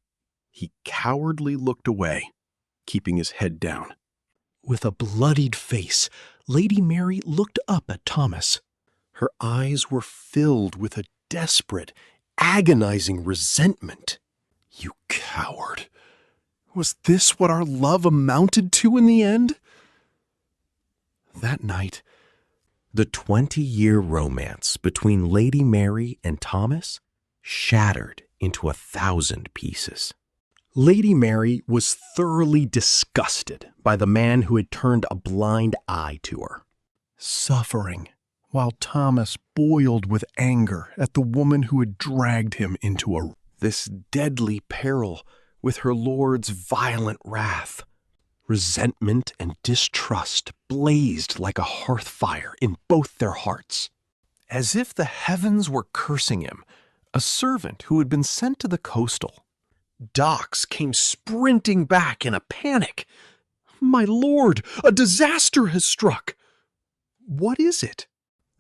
S1: he cowardly looked away, keeping his head down. With a bloodied face, Lady Mary looked up at Thomas. Her eyes were filled with a desperate, agonizing resentment. You coward! Was this what our love amounted to in the end? That night, the 20-year romance between Lady Mary and Thomas shattered into 1,000 pieces. Lady Mary was thoroughly disgusted by the man who had turned a blind eye to her, suffering while Thomas boiled with anger at the woman who had dragged him into this deadly peril with her lord's violent wrath. Resentment and distrust blazed like a hearth fire in both their hearts. As if the heavens were cursing him, a servant who had been sent to the coastal docks came sprinting back in a panic. "My lord, a disaster has struck." "What is it?"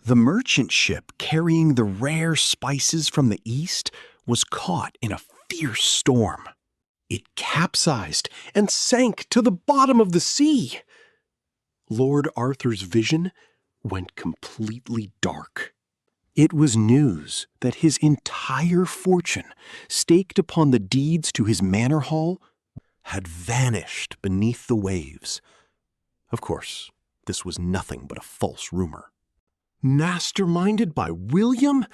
S1: The merchant ship carrying the rare spices from the east was caught in a fierce storm. It capsized and sank to the bottom of the sea. Lord Arthur's vision went completely dark. It was news that his entire fortune, staked upon the deeds to his manor hall, had vanished beneath the waves. Of course, this was nothing but a false rumor. Masterminded by William?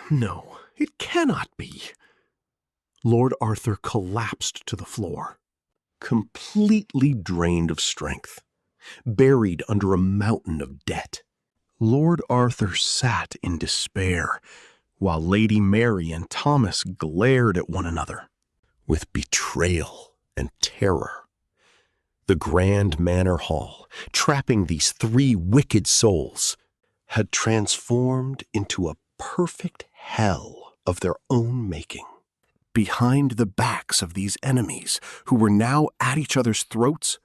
S1: No, it cannot be. Lord Arthur collapsed to the floor, completely drained of strength, buried under a mountain of debt. Lord Arthur sat in despair, while Lady Mary and Thomas glared at one another with betrayal and terror. The grand manor hall, trapping these 3 wicked souls, had transformed into a perfect hell of their own making. Behind the backs of these enemies, who were now at each other's throats,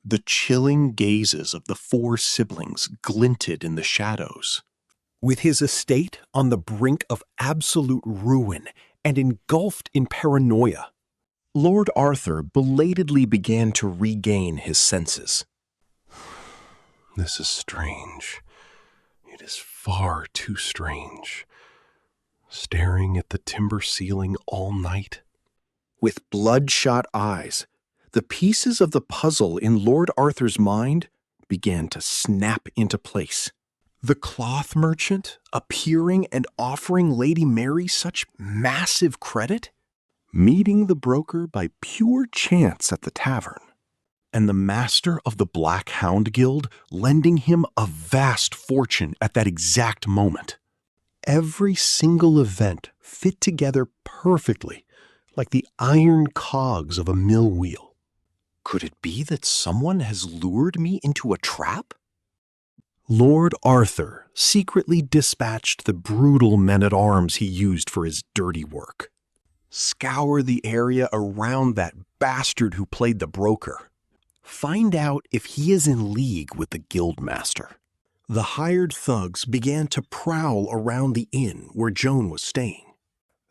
S1: the chilling gazes of the 4 siblings glinted in the shadows. With his estate on the brink of absolute ruin and engulfed in paranoia, Lord Arthur belatedly began to regain his senses. This is strange. It is far too strange. Staring at the timber ceiling all night. With bloodshot eyes, the pieces of the puzzle in Lord Arthur's mind began to snap into place. The cloth merchant appearing and offering Lady Mary such massive credit, meeting the broker by pure chance at the tavern, and the master of the Black Hound Guild lending him a vast fortune at that exact moment. Every single event fit together perfectly, like the iron cogs of a mill wheel. Could it be that someone has lured me into a trap? Lord Arthur secretly dispatched the brutal men-at-arms he used for his dirty work. Scour the area around that bastard who played the broker. Find out if he is in league with the guildmaster. The hired thugs began to prowl around the inn where Joan was staying.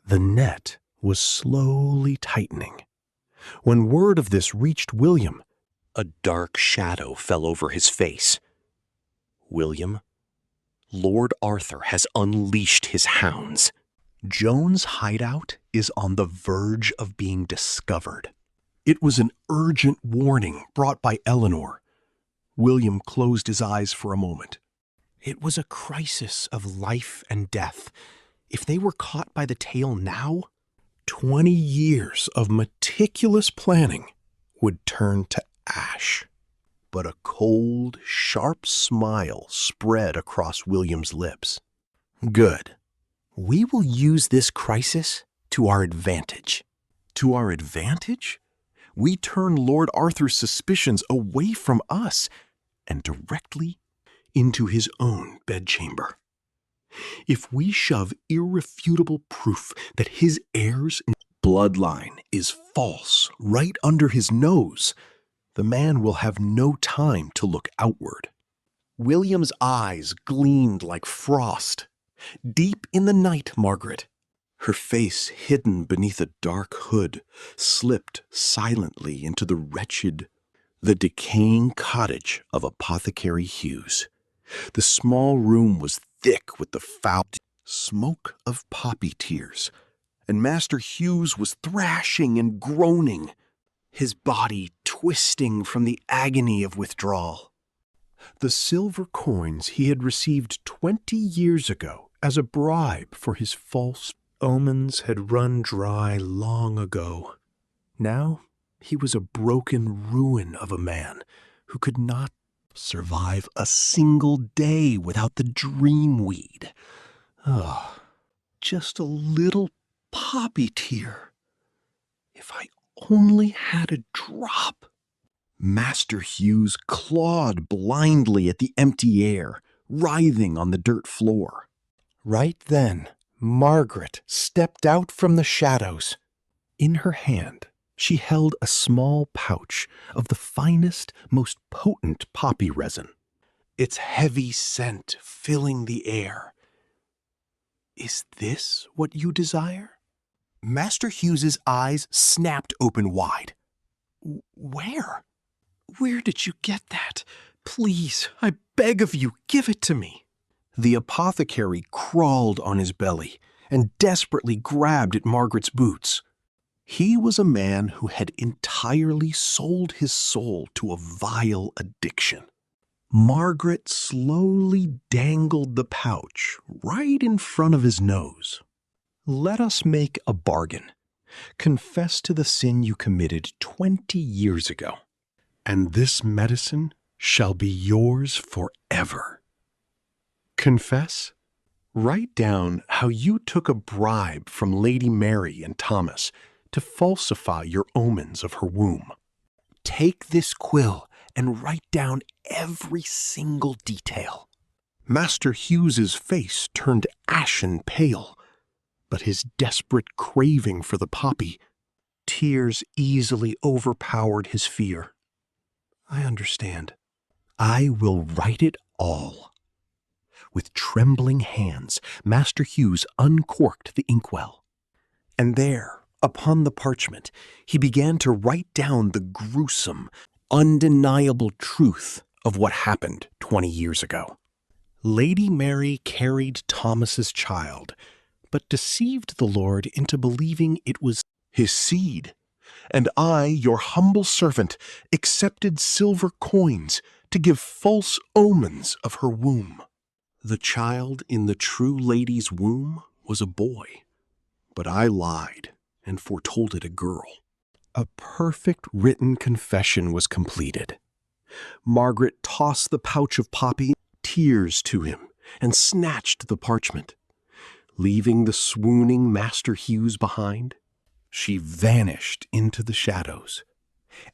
S1: The net was slowly tightening. When word of this reached William, a dark shadow fell over his face. William, Lord Arthur has unleashed his hounds. Joan's hideout is on the verge of being discovered. It was an urgent warning brought by Eleanor. William closed his eyes for a moment. It was a crisis of life and death. If they were caught by the tail now, 20 years of meticulous planning would turn to ash. But a cold, sharp smile spread across William's lips. Good. We will use this crisis to our advantage. To our advantage? We turn Lord Arthur's suspicions away from us and directly into his own bedchamber. If we shove irrefutable proof that his heir's bloodline is false right under his nose, the man will have no time to look outward. William's eyes gleamed like frost. Deep in the night, Margaret, her face hidden beneath a dark hood, slipped silently into the decaying cottage of Apothecary Hughes. The small room was thick with the foul smoke of poppy tears, and Master Hughes was thrashing and groaning, his body twisting from the agony of withdrawal. The silver coins he had received 20 years ago as a bribe for his false omens had run dry long ago. Now he was a broken ruin of a man who could not survive a single day without the dream weed. Oh, just a little poppy tear. If I only had a drop. Master Hughes clawed blindly at the empty air, writhing on the dirt floor. Right then, Margaret stepped out from the shadows. In her hand, she held a small pouch of the finest, most potent poppy resin, its heavy scent filling the air. Is this what you desire? Master Hughes's eyes snapped open wide. Where? Where did you get that? Please, I beg of you, give it to me. The apothecary crawled on his belly and desperately grabbed at Margaret's boots. He was a man who had entirely sold his soul to a vile addiction. Margaret slowly dangled the pouch right in front of his nose. Let us make a bargain. Confess to the sin you committed 20 years ago, and this medicine shall be yours forever. Confess? Write down how you took a bribe from Lady Mary and Thomas to falsify your omens of her womb. Take this quill and write down every single detail. Master Hughes's face turned ashen pale, but his desperate craving for the poppy, tears easily overpowered his fear. I understand. I will write it all. With trembling hands, Master Hughes uncorked the inkwell. And there, upon the parchment, he began to write down the gruesome, undeniable truth of what happened 20 years ago. Lady Mary carried Thomas's child, but deceived the Lord into believing it was his seed. And I, your humble servant, accepted silver coins to give false omens of her womb. The child in the true lady's womb was a boy, but I lied and foretold it a girl. A perfect written confession was completed. Margaret tossed the pouch of poppy tears to him and snatched the parchment. Leaving the swooning Master Hughes behind, she vanished into the shadows.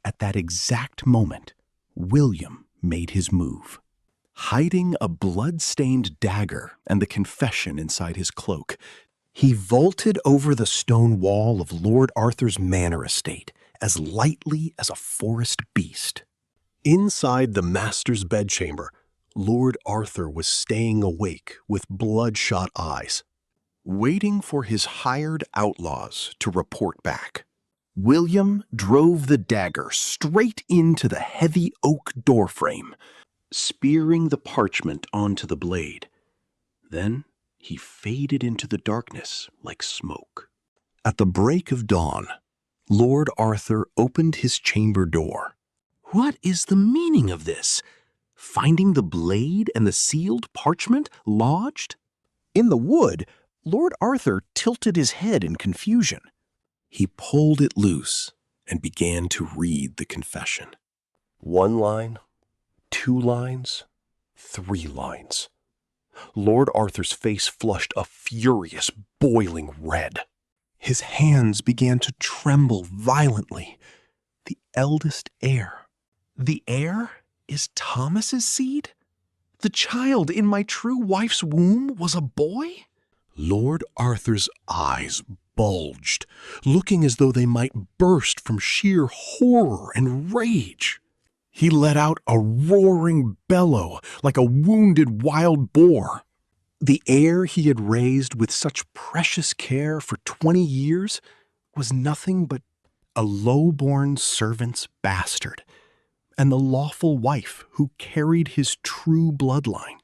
S1: At that exact moment, William made his move. Hiding a blood-stained dagger and the confession inside his cloak, he vaulted over the stone wall of Lord Arthur's Manor estate as lightly as a forest beast. Inside the master's bedchamber, Lord Arthur was staying awake with bloodshot eyes, waiting for his hired outlaws to report back. William drove the dagger straight into the heavy oak doorframe, spearing the parchment onto the blade. Then he faded into the darkness like smoke. At the break of dawn, Lord Arthur opened his chamber door. What is the meaning of this? Finding the blade and the sealed parchment lodged? In the wood, Lord Arthur tilted his head in confusion. He pulled it loose and began to read the confession. 1 line, 2 lines, 3 lines. Lord Arthur's face flushed a furious, boiling red. His hands began to tremble violently. The eldest heir. The heir is Thomas's seed? The child in my true wife's womb was a boy? Lord Arthur's eyes bulged, looking as though they might burst from sheer horror and rage. He let out a roaring bellow like a wounded wild boar. The heir he had raised with such precious care for 20 years was nothing but a low-born servant's bastard, and the lawful wife who carried his true bloodline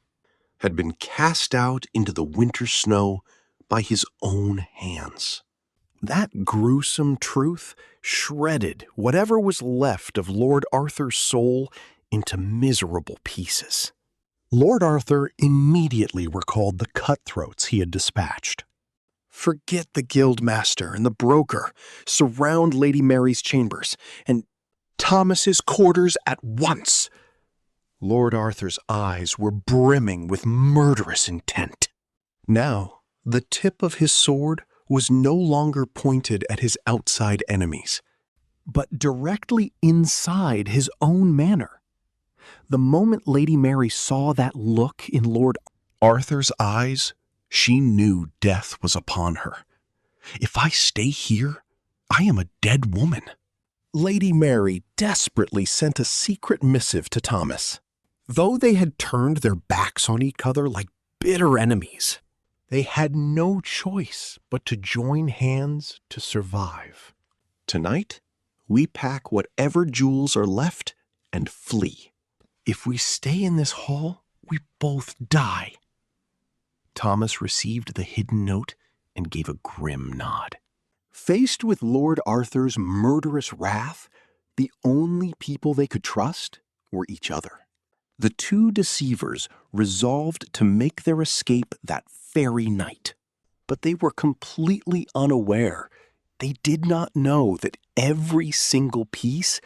S1: had been cast out into the winter snow by his own hands. That gruesome truth shredded whatever was left of Lord Arthur's soul into miserable pieces. Lord Arthur immediately recalled the cutthroats he had dispatched. Forget the guildmaster and the broker. Surround Lady Mary's chambers and Thomas's quarters at once. Lord Arthur's eyes were brimming with murderous intent. Now, the tip of his sword was no longer pointed at his outside enemies, but directly inside his own manor. The moment Lady Mary saw that look in Lord Arthur's eyes, she knew death was upon her. If I stay here, I am a dead woman. Lady Mary desperately sent a secret missive to Thomas. Though they had turned their backs on each other like bitter enemies, they had no choice but to join hands to survive. Tonight, we pack whatever jewels are left and flee. If we stay in this hall, we both die. Thomas received the hidden note and gave a grim nod. Faced with Lord Arthur's murderous wrath, the only people they could trust were each other. The two deceivers resolved to make their escape that very night. But they were completely unaware. They did not know that every single piece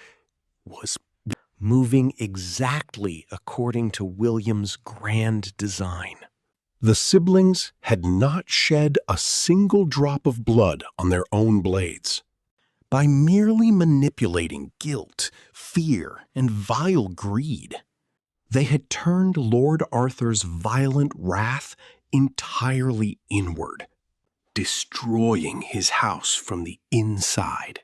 S1: was moving exactly according to William's grand design. The siblings had not shed a single drop of blood on their own blades. By merely manipulating guilt, fear, and vile greed, they had turned Lord Arthur's violent wrath entirely inward, destroying his house from the inside.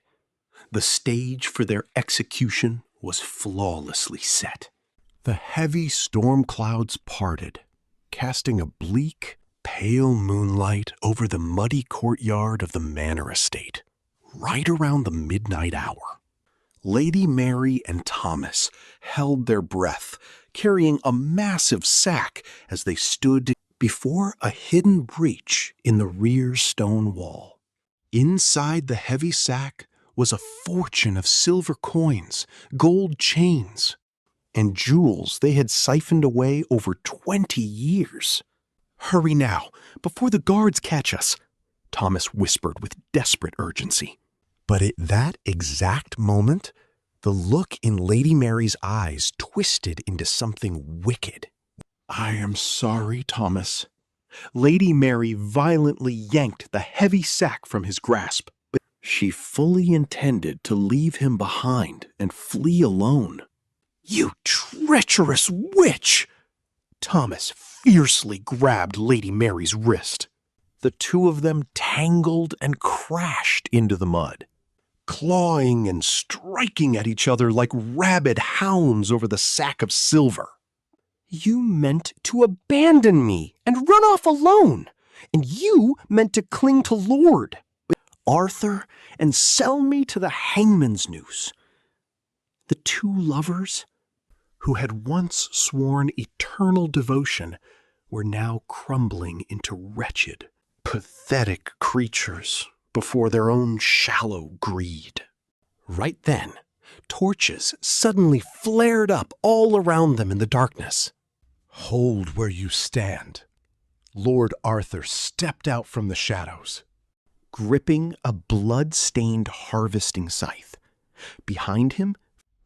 S1: The stage for their execution was flawlessly set. The heavy storm clouds parted, casting a bleak, pale moonlight over the muddy courtyard of the Manor estate, right around the midnight hour. Lady Mary and Thomas held their breath, carrying a massive sack as they stood before a hidden breach in the rear stone wall. Inside the heavy sack was a fortune of silver coins, gold chains, and jewels they had siphoned away over 20 years. "Hurry now, before the guards catch us," Thomas whispered with desperate urgency. But at that exact moment, the look in Lady Mary's eyes twisted into something wicked. "I am sorry, Thomas." Lady Mary violently yanked the heavy sack from his grasp. But she fully intended to leave him behind and flee alone. "You treacherous witch!" Thomas fiercely grabbed Lady Mary's wrist. The two of them tangled and crashed into the mud, clawing and striking at each other like rabid hounds over the sack of silver. "You meant to abandon me and run off alone, and you meant to cling to Lord Arthur and sell me to the hangman's noose." The two lovers, who had once sworn eternal devotion, were now crumbling into wretched, pathetic creatures before their own shallow greed. Right then, torches suddenly flared up all around them in the darkness. "Hold where you stand." Lord Arthur stepped out from the shadows, gripping a blood-stained harvesting scythe. Behind him,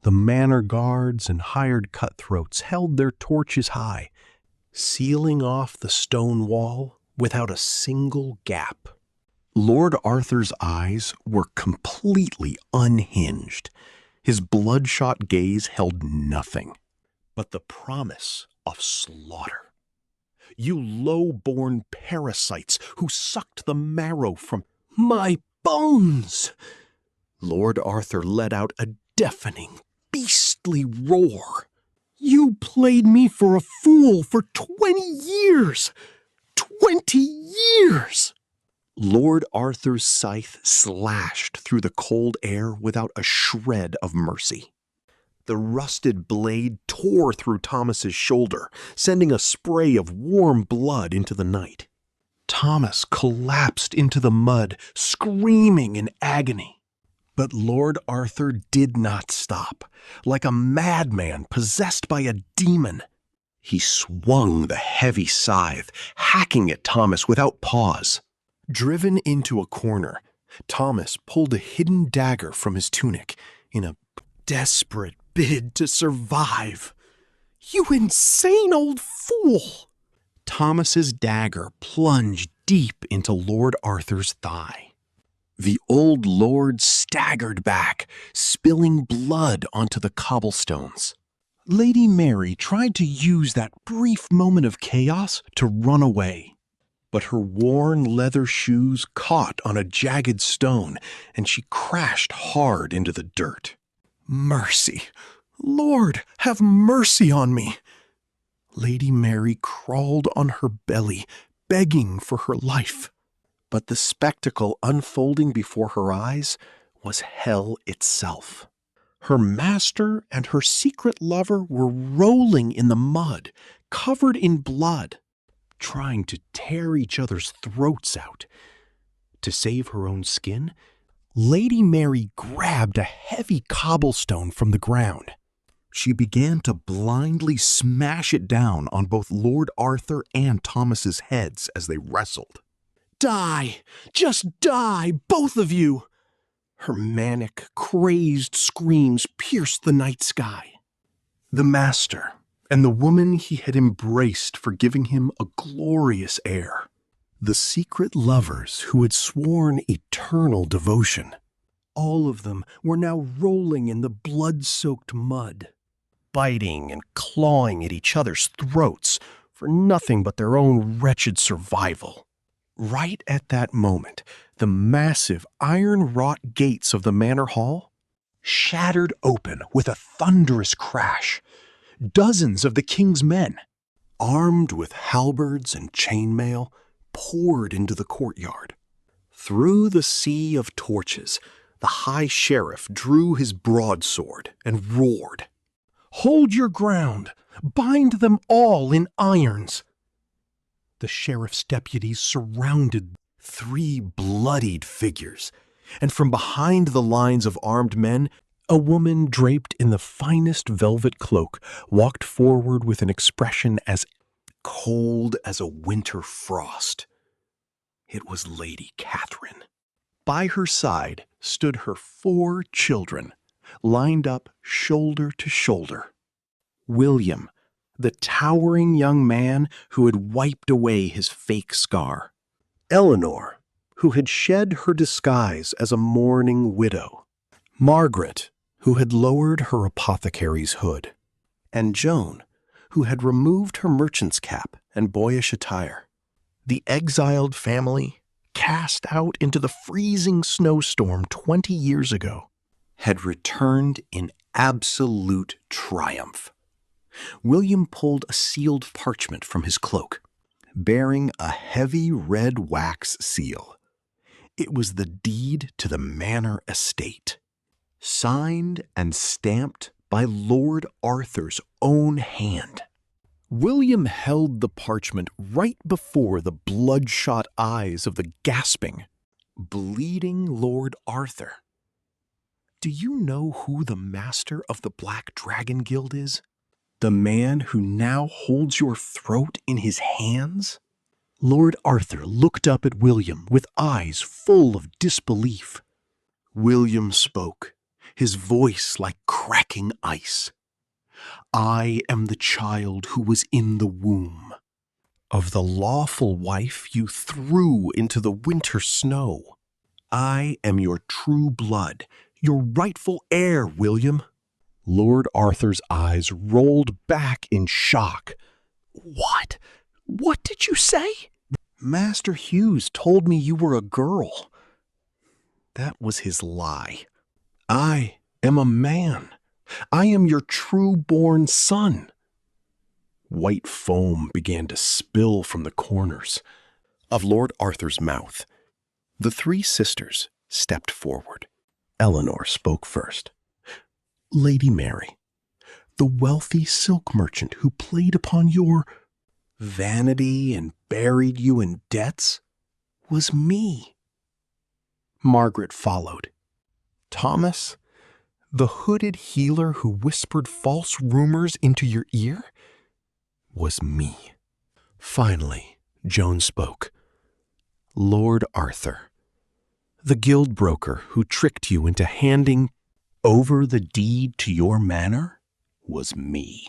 S1: the manor guards and hired cutthroats held their torches high, sealing off the stone wall without a single gap. Lord Arthur's eyes were completely unhinged. His bloodshot gaze held nothing but the promise of slaughter. You low-born parasites who sucked the marrow from my bones! Lord Arthur let out a deafening, beastly roar. You played me for a fool for 20 years! 20 years! Lord Arthur's scythe slashed through the cold air without a shred of mercy. The rusted blade tore through Thomas's shoulder, sending a spray of warm blood into the night. Thomas collapsed into the mud, screaming in agony. But Lord Arthur did not stop. Like a madman possessed by a demon, he swung the heavy scythe, hacking at Thomas without pause. Driven into a corner, Thomas pulled a hidden dagger from his tunic in a desperate bid to survive. You insane old fool! Thomas's dagger plunged deep into Lord Arthur's thigh. The old lord staggered back, spilling blood onto the cobblestones. Lady Mary tried to use that brief moment of chaos to run away. But her worn leather shoes caught on a jagged stone, and she crashed hard into the dirt. Mercy! Lord, have mercy on me! Lady Mary crawled on her belly, begging for her life. But the spectacle unfolding before her eyes was hell itself. Her master and her secret lover were rolling in the mud, covered in blood, trying to tear each other's throats out. To save her own skin, Lady Mary grabbed a heavy cobblestone from the ground. She began to blindly smash it down on both Lord Arthur and Thomas's heads as they wrestled. Die! Just die, both of you! Her manic, crazed screams pierced the night sky. The master and the woman he had embraced for giving him a glorious heir. The secret lovers who had sworn eternal devotion. All of them were now rolling in the blood-soaked mud, biting and clawing at each other's throats for nothing but their own wretched survival. Right at that moment, the massive iron-wrought gates of the manor hall shattered open with a thunderous crash. Dozens of the king's men, armed with halberds and chainmail, poured into the courtyard. Through the sea of torches, the high sheriff drew his broadsword and roared, "Hold your ground! Bind them all in irons!" The sheriff's deputies surrounded 3 bloodied figures, and from behind the lines of armed men, a woman draped in the finest velvet cloak walked forward with an expression as cold as a winter frost. It was Lady Catherine. By her side stood her 4 children, lined up shoulder to shoulder. William, the towering young man who had wiped away his fake scar. Eleanor, who had shed her disguise as a mourning widow. Margaret, who had lowered her apothecary's hood. And Joan, who had removed her merchant's cap and boyish attire. The exiled family, cast out into the freezing snowstorm 20 years ago, had returned in absolute triumph. William pulled a sealed parchment from his cloak, bearing a heavy red wax seal. It was the deed to the Manor estate, signed and stamped by Lord Arthur's own hand. William held the parchment right before the bloodshot eyes of the gasping, bleeding Lord Arthur. Do you know who the master of the Black Dragon Guild is? The man who now holds your throat in his hands? Lord Arthur looked up at William with eyes full of disbelief. William spoke, his voice like cracking ice. I am the child who was in the womb of the lawful wife you threw into the winter snow. I am your true blood, your rightful heir, William. Lord Arthur's eyes rolled back in shock,
S2: What? What did you say?
S1: Master Hughes told me you were a girl. That was his lie. I am a man. I am your true-born son. White foam began to spill from the corners of Lord Arthur's mouth. The three sisters stepped forward. Eleanor spoke first. Lady Mary, the wealthy silk merchant who played upon your vanity and buried you in debts, was me. Margaret followed. Thomas, the hooded healer who whispered false rumors into your ear, was me. Finally, Joan spoke. Lord Arthur, the guild broker who tricked you into handing over the deed to your manor, was me.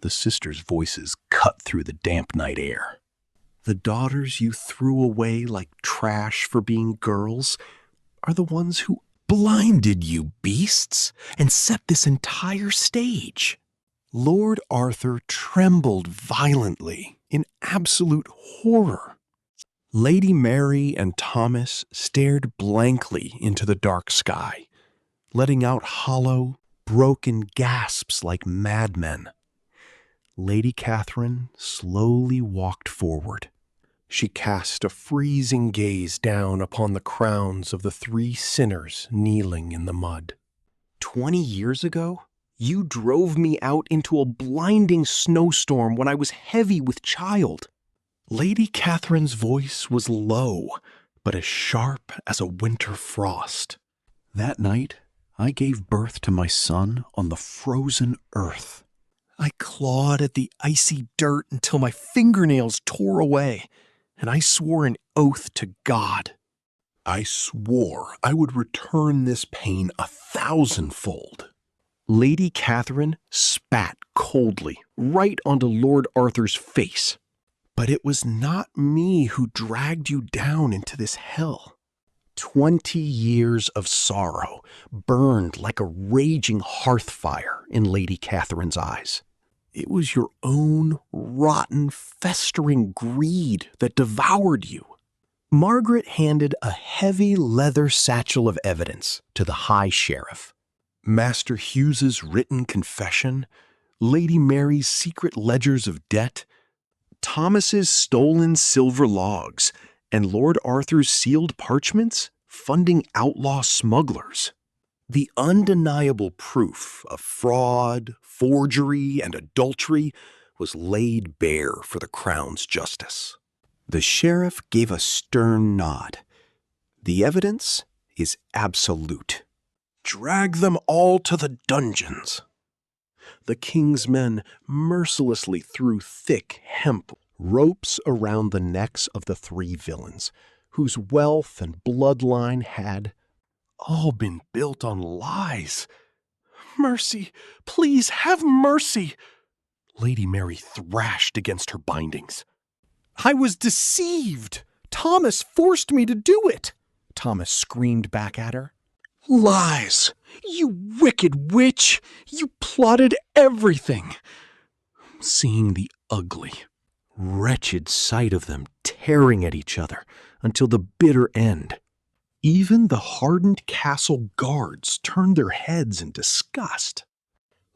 S1: The sisters' voices cut through the damp night air. The daughters you threw away like trash for being girls are the ones who blinded you, beasts, and set this entire stage. Lord Arthur trembled violently in absolute horror. Lady Mary and Thomas stared blankly into the dark sky, letting out hollow, broken gasps like madmen. Lady Catherine slowly walked forward. She cast a freezing gaze down upon the crowns of the three sinners kneeling in the mud. 20 years ago, you drove me out into a blinding snowstorm when I was heavy with child. Lady Catherine's voice was low, but as sharp as a winter frost. That night, I gave birth to my son on the frozen earth. I clawed at the icy dirt until my fingernails tore away, and I swore an oath to God. I swore I would return this pain 1,000-fold. Lady Catherine spat coldly right onto Lord Arthur's face. But it was not me who dragged you down into this hell. 20 years of sorrow burned like a raging hearth fire in Lady Catherine's eyes. It was your own rotten, festering greed that devoured you. Margaret handed a heavy leather satchel of evidence to the High Sheriff. Master Hughes's written confession, Lady Mary's secret ledgers of debt, Thomas's stolen silver logs, and Lord Arthur's sealed parchments funding outlaw smugglers. The undeniable proof of fraud, forgery, and adultery was laid bare for the Crown's justice. The sheriff gave a stern nod. The evidence is absolute. Drag them all to the dungeons. The king's men mercilessly threw thick hemp ropes around the necks of the three villains, whose wealth and bloodline had all been built on lies. Mercy, please have mercy. Lady Mary thrashed against her bindings. I was deceived. Thomas forced me to do it. Thomas screamed back at her. Lies! You wicked witch! You plotted everything! Seeing the ugly, wretched sight of them tearing at each other until the bitter end, even the hardened castle guards turned their heads in disgust.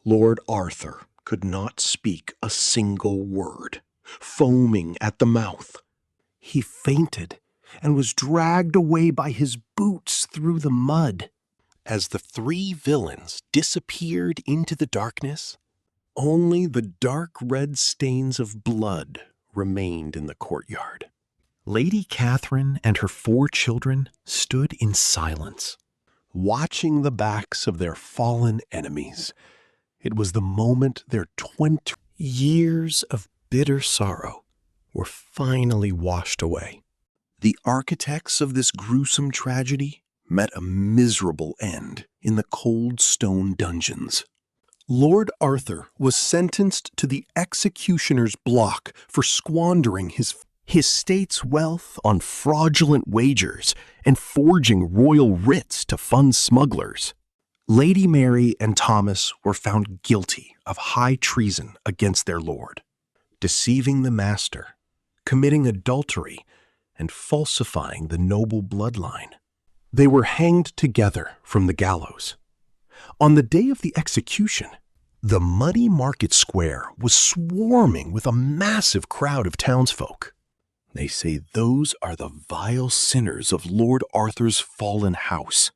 S1: Lord Arthur could not speak a single word, foaming at the mouth. He fainted and was dragged away by his boots through the mud. As the three villains disappeared into the darkness, only the dark red stains of blood remained in the courtyard. Lady Catherine and her 4 children stood in silence, watching the backs of their fallen enemies. It was the moment their 20 years of bitter sorrow were finally washed away. The architects of this gruesome tragedy met a miserable end in the cold stone dungeons. Lord Arthur was sentenced to the executioner's block for squandering his state's wealth on fraudulent wagers and forging royal writs to fund smugglers. Lady Mary and Thomas were found guilty of high treason against their lord. deceiving the master, committing adultery, and falsifying the noble bloodline. They were hanged together from the gallows. On the day of the execution, the muddy market square was swarming with a massive crowd of townsfolk. They say those are the vile sinners of Lord Arthur's fallen house.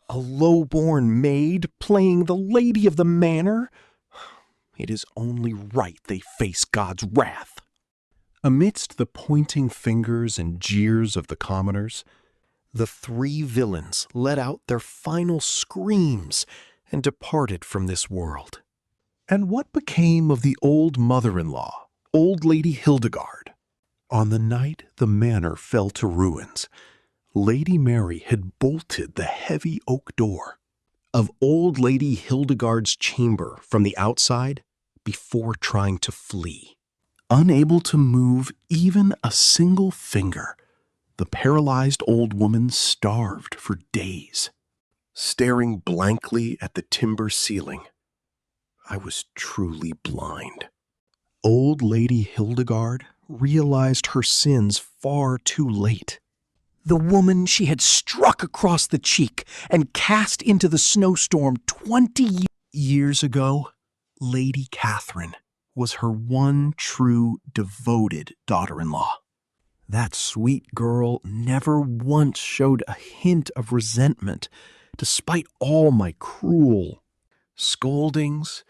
S1: A low-born maid playing the lady of the manor? It is only right they face God's wrath. Amidst the pointing fingers and jeers of the commoners, the three villains let out their final screams and departed from this world. And what became of the old mother-in-law, old Lady Hildegard? On the night the manor fell to ruins, Lady Mary had bolted the heavy oak door of old Lady Hildegard's chamber from the outside before trying to flee. Unable to move even a single finger, the paralyzed old woman starved for days. Staring blankly at the timber ceiling, I was truly blind. Old Lady Hildegard realized her sins far too late. The woman she had struck across the cheek and cast into the snowstorm 20 years ago, Lady Catherine, was her one true devoted daughter-in-law. That sweet girl never once showed a hint of resentment, despite all my cruel scoldings,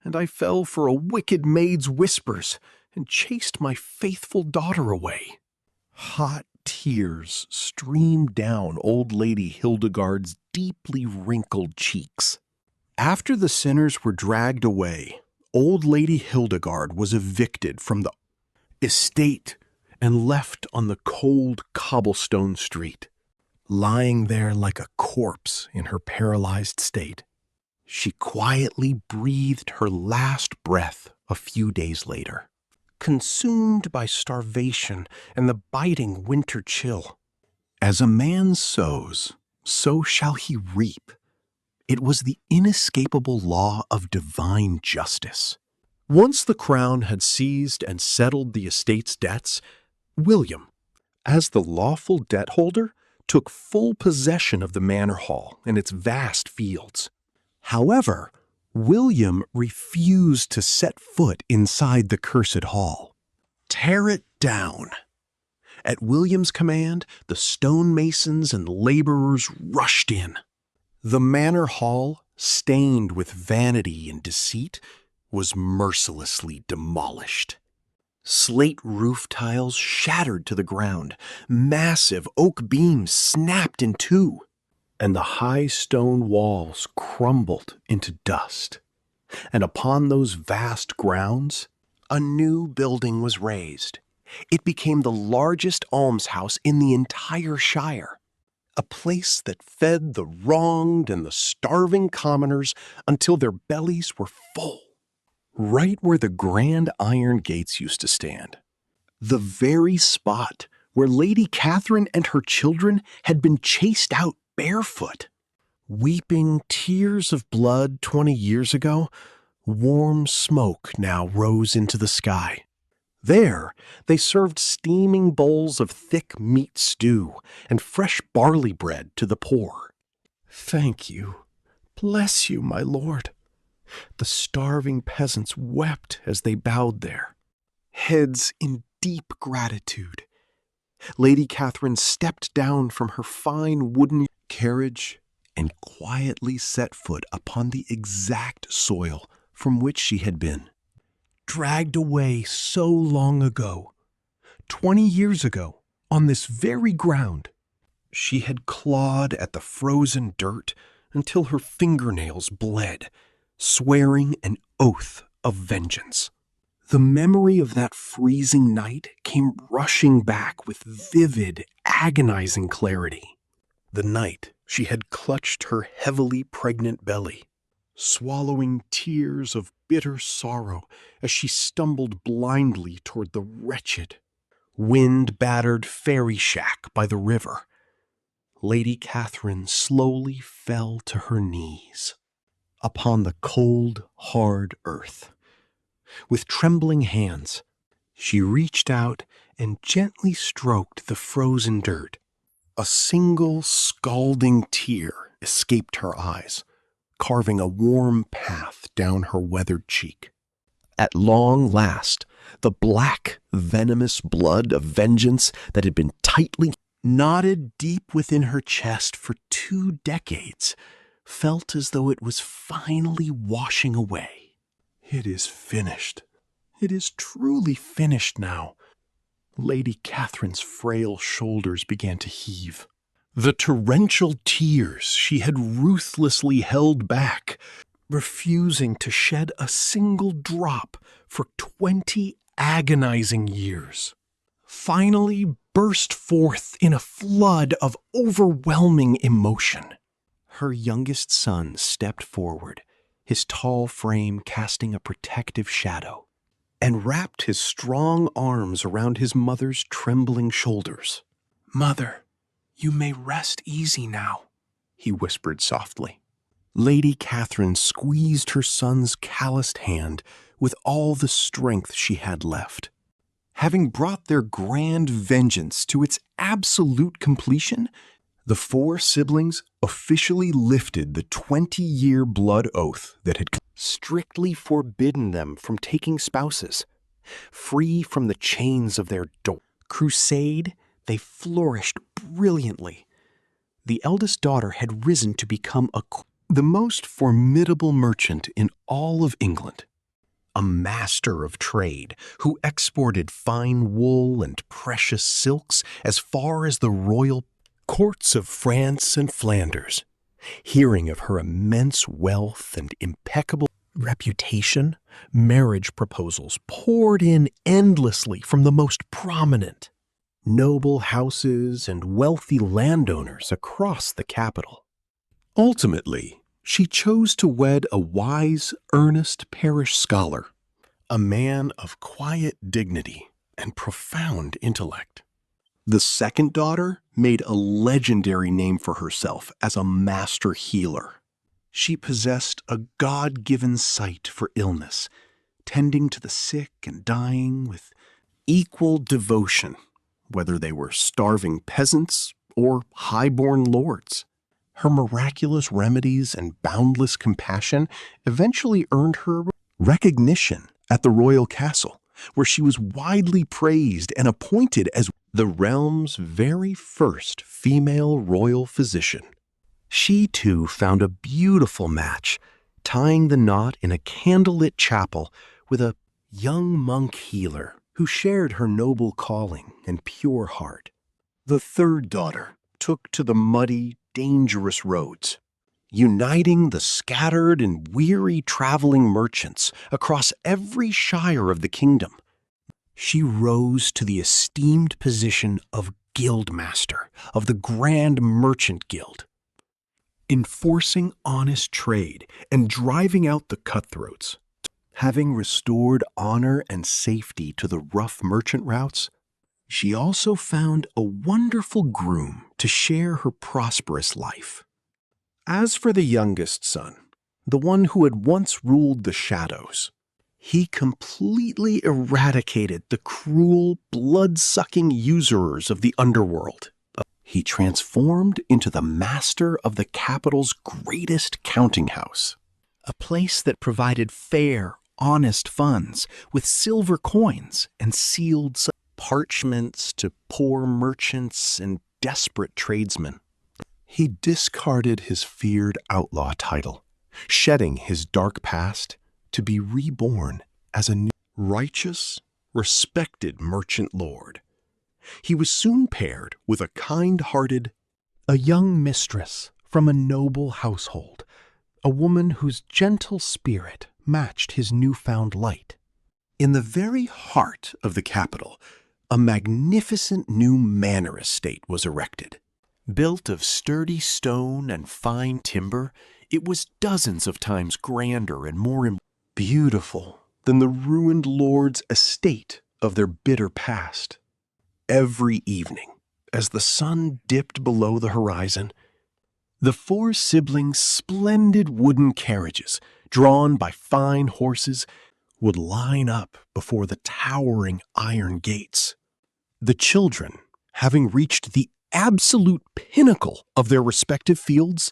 S1: and I fell for a wicked maid's whispers and chased my faithful daughter away. Hot tears streamed down old Lady Hildegard's deeply wrinkled cheeks. After the sinners were dragged away, old Lady Hildegard was evicted from the estate and left on the cold cobblestone street, lying there like a corpse in her paralyzed state. She quietly breathed her last breath a few days later, consumed by starvation and the biting winter chill. As a man sows, so shall he reap. It was the inescapable law of divine justice. Once the crown had seized and settled the estate's debts, William, as the lawful debt holder, took full possession of the manor hall and its vast fields. However, William refused to set foot inside the cursed hall. Tear it down. At William's command, the stonemasons and laborers rushed in. The manor hall, stained with vanity and deceit, was mercilessly demolished. Slate roof tiles shattered to the ground, massive oak beams snapped in two, and the high stone walls crumbled into dust. And upon those vast grounds, a new building was raised. It became the largest almshouse in the entire shire, a place that fed the wronged and the starving commoners until their bellies were full. Right where the grand iron gates used to stand, the very spot where Lady Catherine and her children had been chased out barefoot. Weeping tears of blood 20 years ago, warm smoke now rose into the sky. There, they served steaming bowls of thick meat stew and fresh barley bread to the poor. Thank you. Bless you, my lord. The starving peasants wept as they bowed there, heads in deep gratitude. Lady Catherine stepped down from her fine wooden carriage and quietly set foot upon the exact soil from which she had been dragged away so long ago. 20 years ago, on this very ground, she had clawed at the frozen dirt until her fingernails bled, swearing an oath of vengeance. The memory of that freezing night came rushing back with vivid, agonizing clarity. The night she had clutched her heavily pregnant belly, swallowing tears of bitter sorrow as she stumbled blindly toward the wretched, wind-battered fairy shack by the river. Lady Catherine slowly fell to her knees upon the cold, hard earth. With trembling hands, She reached out and gently stroked the frozen dirt. A single scalding tear escaped her eyes, carving a warm path down her weathered cheek. At long last, the black, venomous blood of vengeance that had been tightly knotted deep within her chest for 2 decades felt as though it was finally washing away. It is finished. It is truly finished now. Lady Catherine's frail shoulders began to heave. The torrential tears she had ruthlessly held back, refusing to shed a single drop for 20 agonizing years, finally burst forth in a flood of overwhelming emotion. Her youngest son stepped forward, his tall frame casting a protective shadow, and wrapped his strong arms around his mother's trembling shoulders. "Mother, you may rest easy now," he whispered softly. Lady Catherine squeezed her son's calloused hand with all the strength she had left. Having brought their grand vengeance to its absolute completion, the 4 siblings officially lifted the 20-year blood oath that had strictly forbidden them from taking spouses. Free from the chains of their crusade, they flourished brilliantly. The eldest daughter had risen to become the most formidable merchant in all of England, a master of trade who exported fine wool and precious silks as far as the royal courts of France and Flanders. Hearing of her immense wealth and impeccable reputation, marriage proposals poured in endlessly from the most prominent noble houses and wealthy landowners across the capital. Ultimately, she chose to wed a wise, earnest parish scholar, a man of quiet dignity and profound intellect. The second daughter made a legendary name for herself as a master healer. She possessed a God-given sight for illness, tending to the sick and dying with equal devotion, whether they were starving peasants or high-born lords. Her miraculous remedies and boundless compassion eventually earned her recognition at the royal castle, where she was widely praised and appointed as the realm's very first female royal physician. She, too, found a beautiful match, tying the knot in a candlelit chapel with a young monk healer who shared her noble calling and pure heart. The third daughter took to the muddy, dangerous roads, uniting the scattered and weary traveling merchants across every shire of the kingdom. She rose to the esteemed position of guildmaster of the Grand Merchant Guild, enforcing honest trade and driving out the cutthroats. Having restored honor and safety to the rough merchant routes, she also found a wonderful groom to share her prosperous life. As for the youngest son, the one who had once ruled the shadows, he completely eradicated the cruel, blood-sucking usurers of the underworld. He transformed into the master of the capital's greatest counting house, a place that provided fair, honest funds with silver coins and sealed parchments to poor merchants and desperate tradesmen. He discarded his feared outlaw title, shedding his dark past to be reborn as a new, righteous, respected merchant lord. He was soon paired with a young mistress from a noble household, a woman whose gentle spirit matched his newfound light. In the very heart of the capital, a magnificent new manor estate was erected. Built of sturdy stone and fine timber, it was dozens of times grander and more beautiful than the ruined lord's estate of their bitter past. Every evening, as the sun dipped below the horizon, the 4 siblings' splendid wooden carriages, drawn by fine horses, would line up before the towering iron gates. The children, having reached the absolute pinnacle of their respective fields,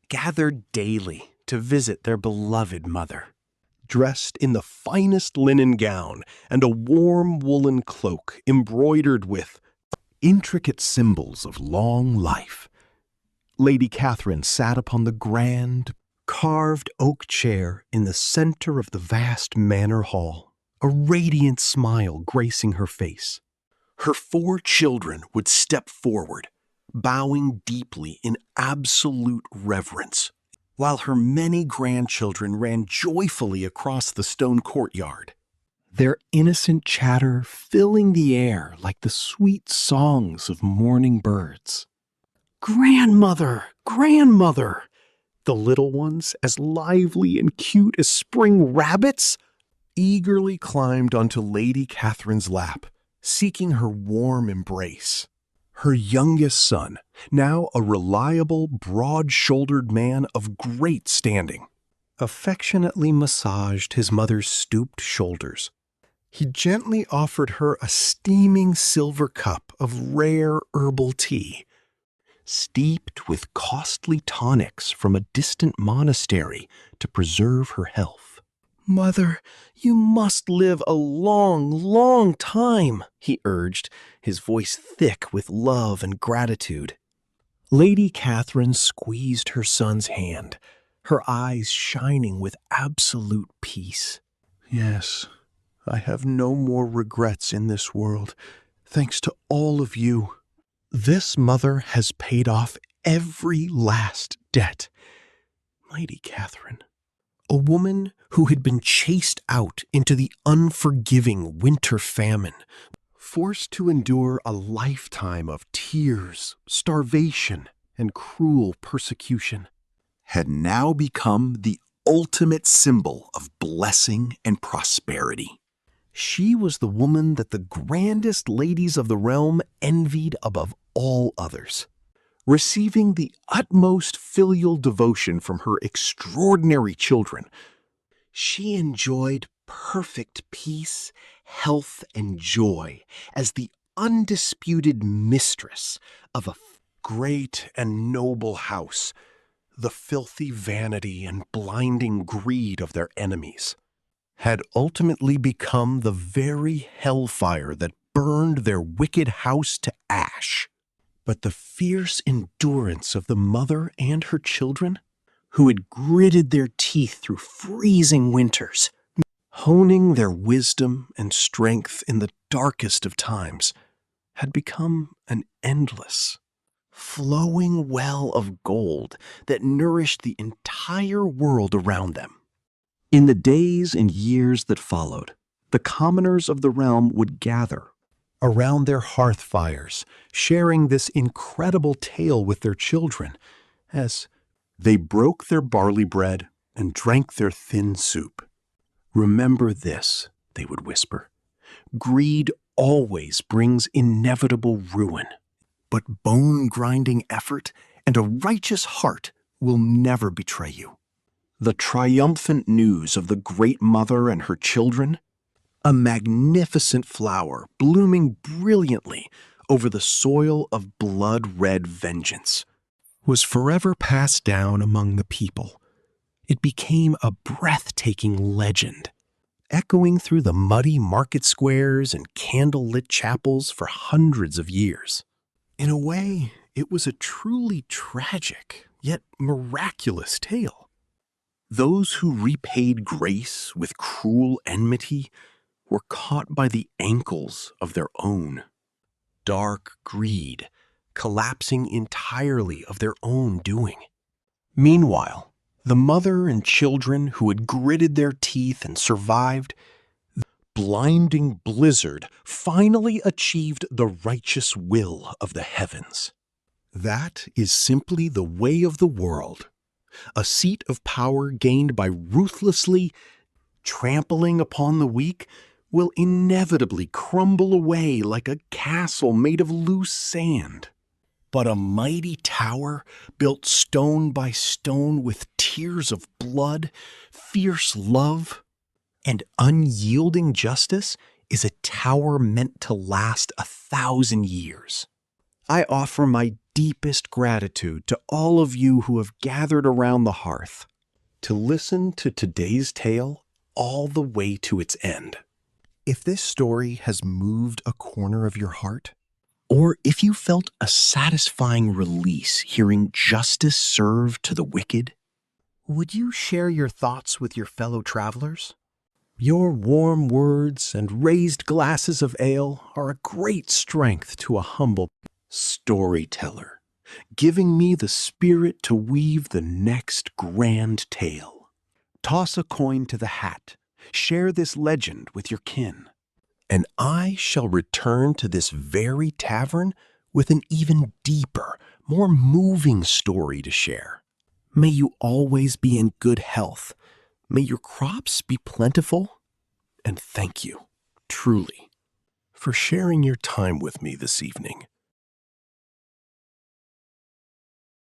S1: gathered daily to visit their beloved mother. Dressed in the finest linen gown and a warm woolen cloak embroidered with intricate symbols of long life, Lady Catherine sat upon the grand, carved oak chair in the center of the vast manor hall, a radiant smile gracing her face. Her 4 children would step forward, bowing deeply in absolute reverence, while her many grandchildren ran joyfully across the stone courtyard, their innocent chatter filling the air like the sweet songs of morning birds. "Grandmother! Grandmother!" The little ones, as lively and cute as spring rabbits, eagerly climbed onto Lady Catherine's lap, seeking her warm embrace. Her youngest son, now a reliable, broad-shouldered man of great standing, affectionately massaged his mother's stooped shoulders. He gently offered her a steaming silver cup of rare herbal tea, steeped with costly tonics from a distant monastery to preserve her health. "Mother, you must live a long, long time," he urged, his voice thick with love and gratitude. Lady Catherine squeezed her son's hand, her eyes shining with absolute peace. "Yes, I have no more regrets in this world, thanks to all of you. This mother has paid off every last debt. Lady Catherine, a woman who had been chased out into the unforgiving winter famine, forced to endure a lifetime of tears, starvation, and cruel persecution, had now become the ultimate symbol of blessing and prosperity. She was the woman that the grandest ladies of the realm envied above all others, receiving the utmost filial devotion from her extraordinary children. She enjoyed perfect peace, health, and joy as the undisputed mistress of a great and noble house, the filthy vanity and blinding greed of their enemies had ultimately become the very hellfire that burned their wicked house to ash. But the fierce endurance of the mother and her children, who had gritted their teeth through freezing winters, honing their wisdom and strength in the darkest of times, had become an endless, flowing well of gold that nourished the entire world around them. In the days and years that followed, the commoners of the realm would gather around their hearth fires, sharing this incredible tale with their children as they broke their barley bread and drank their thin soup. "Remember this," they would whisper. "Greed always brings inevitable ruin, but bone-grinding effort and a righteous heart will never betray you." The triumphant news of the Great Mother and her children, a magnificent flower blooming brilliantly over the soil of blood-red vengeance, was forever passed down among the people. It became a breathtaking legend, echoing through the muddy market squares and candle-lit chapels for hundreds of years. In a way, it was a truly tragic, yet miraculous tale. Those who repaid grace with cruel enmity were caught by the ankles of their own dark greed, collapsing entirely of their own doing. Meanwhile, the mother and children who had gritted their teeth and survived the blinding blizzard finally achieved the righteous will of the heavens. That is simply the way of the world. A seat of power gained by ruthlessly trampling upon the weak will inevitably crumble away like a castle made of loose sand. But a mighty tower built stone by stone with tears of blood, fierce love, And unyielding justice is a tower meant to last 1,000 years. I offer my deepest gratitude to all of you who have gathered around the hearth to listen to today's tale all the way to its end. If this story has moved a corner of your heart, or if you felt a satisfying release hearing justice served to the wicked, would you share your thoughts with your fellow travelers? Your warm words and raised glasses of ale are a great strength to a humble storyteller, giving me the spirit to weave the next grand tale. Toss a coin to the hat, share this legend with your kin, and I shall return to this very tavern with an even deeper, more moving story to share. May you always be in good health. May your crops be plentiful. And thank you, truly, for sharing your time with me this evening.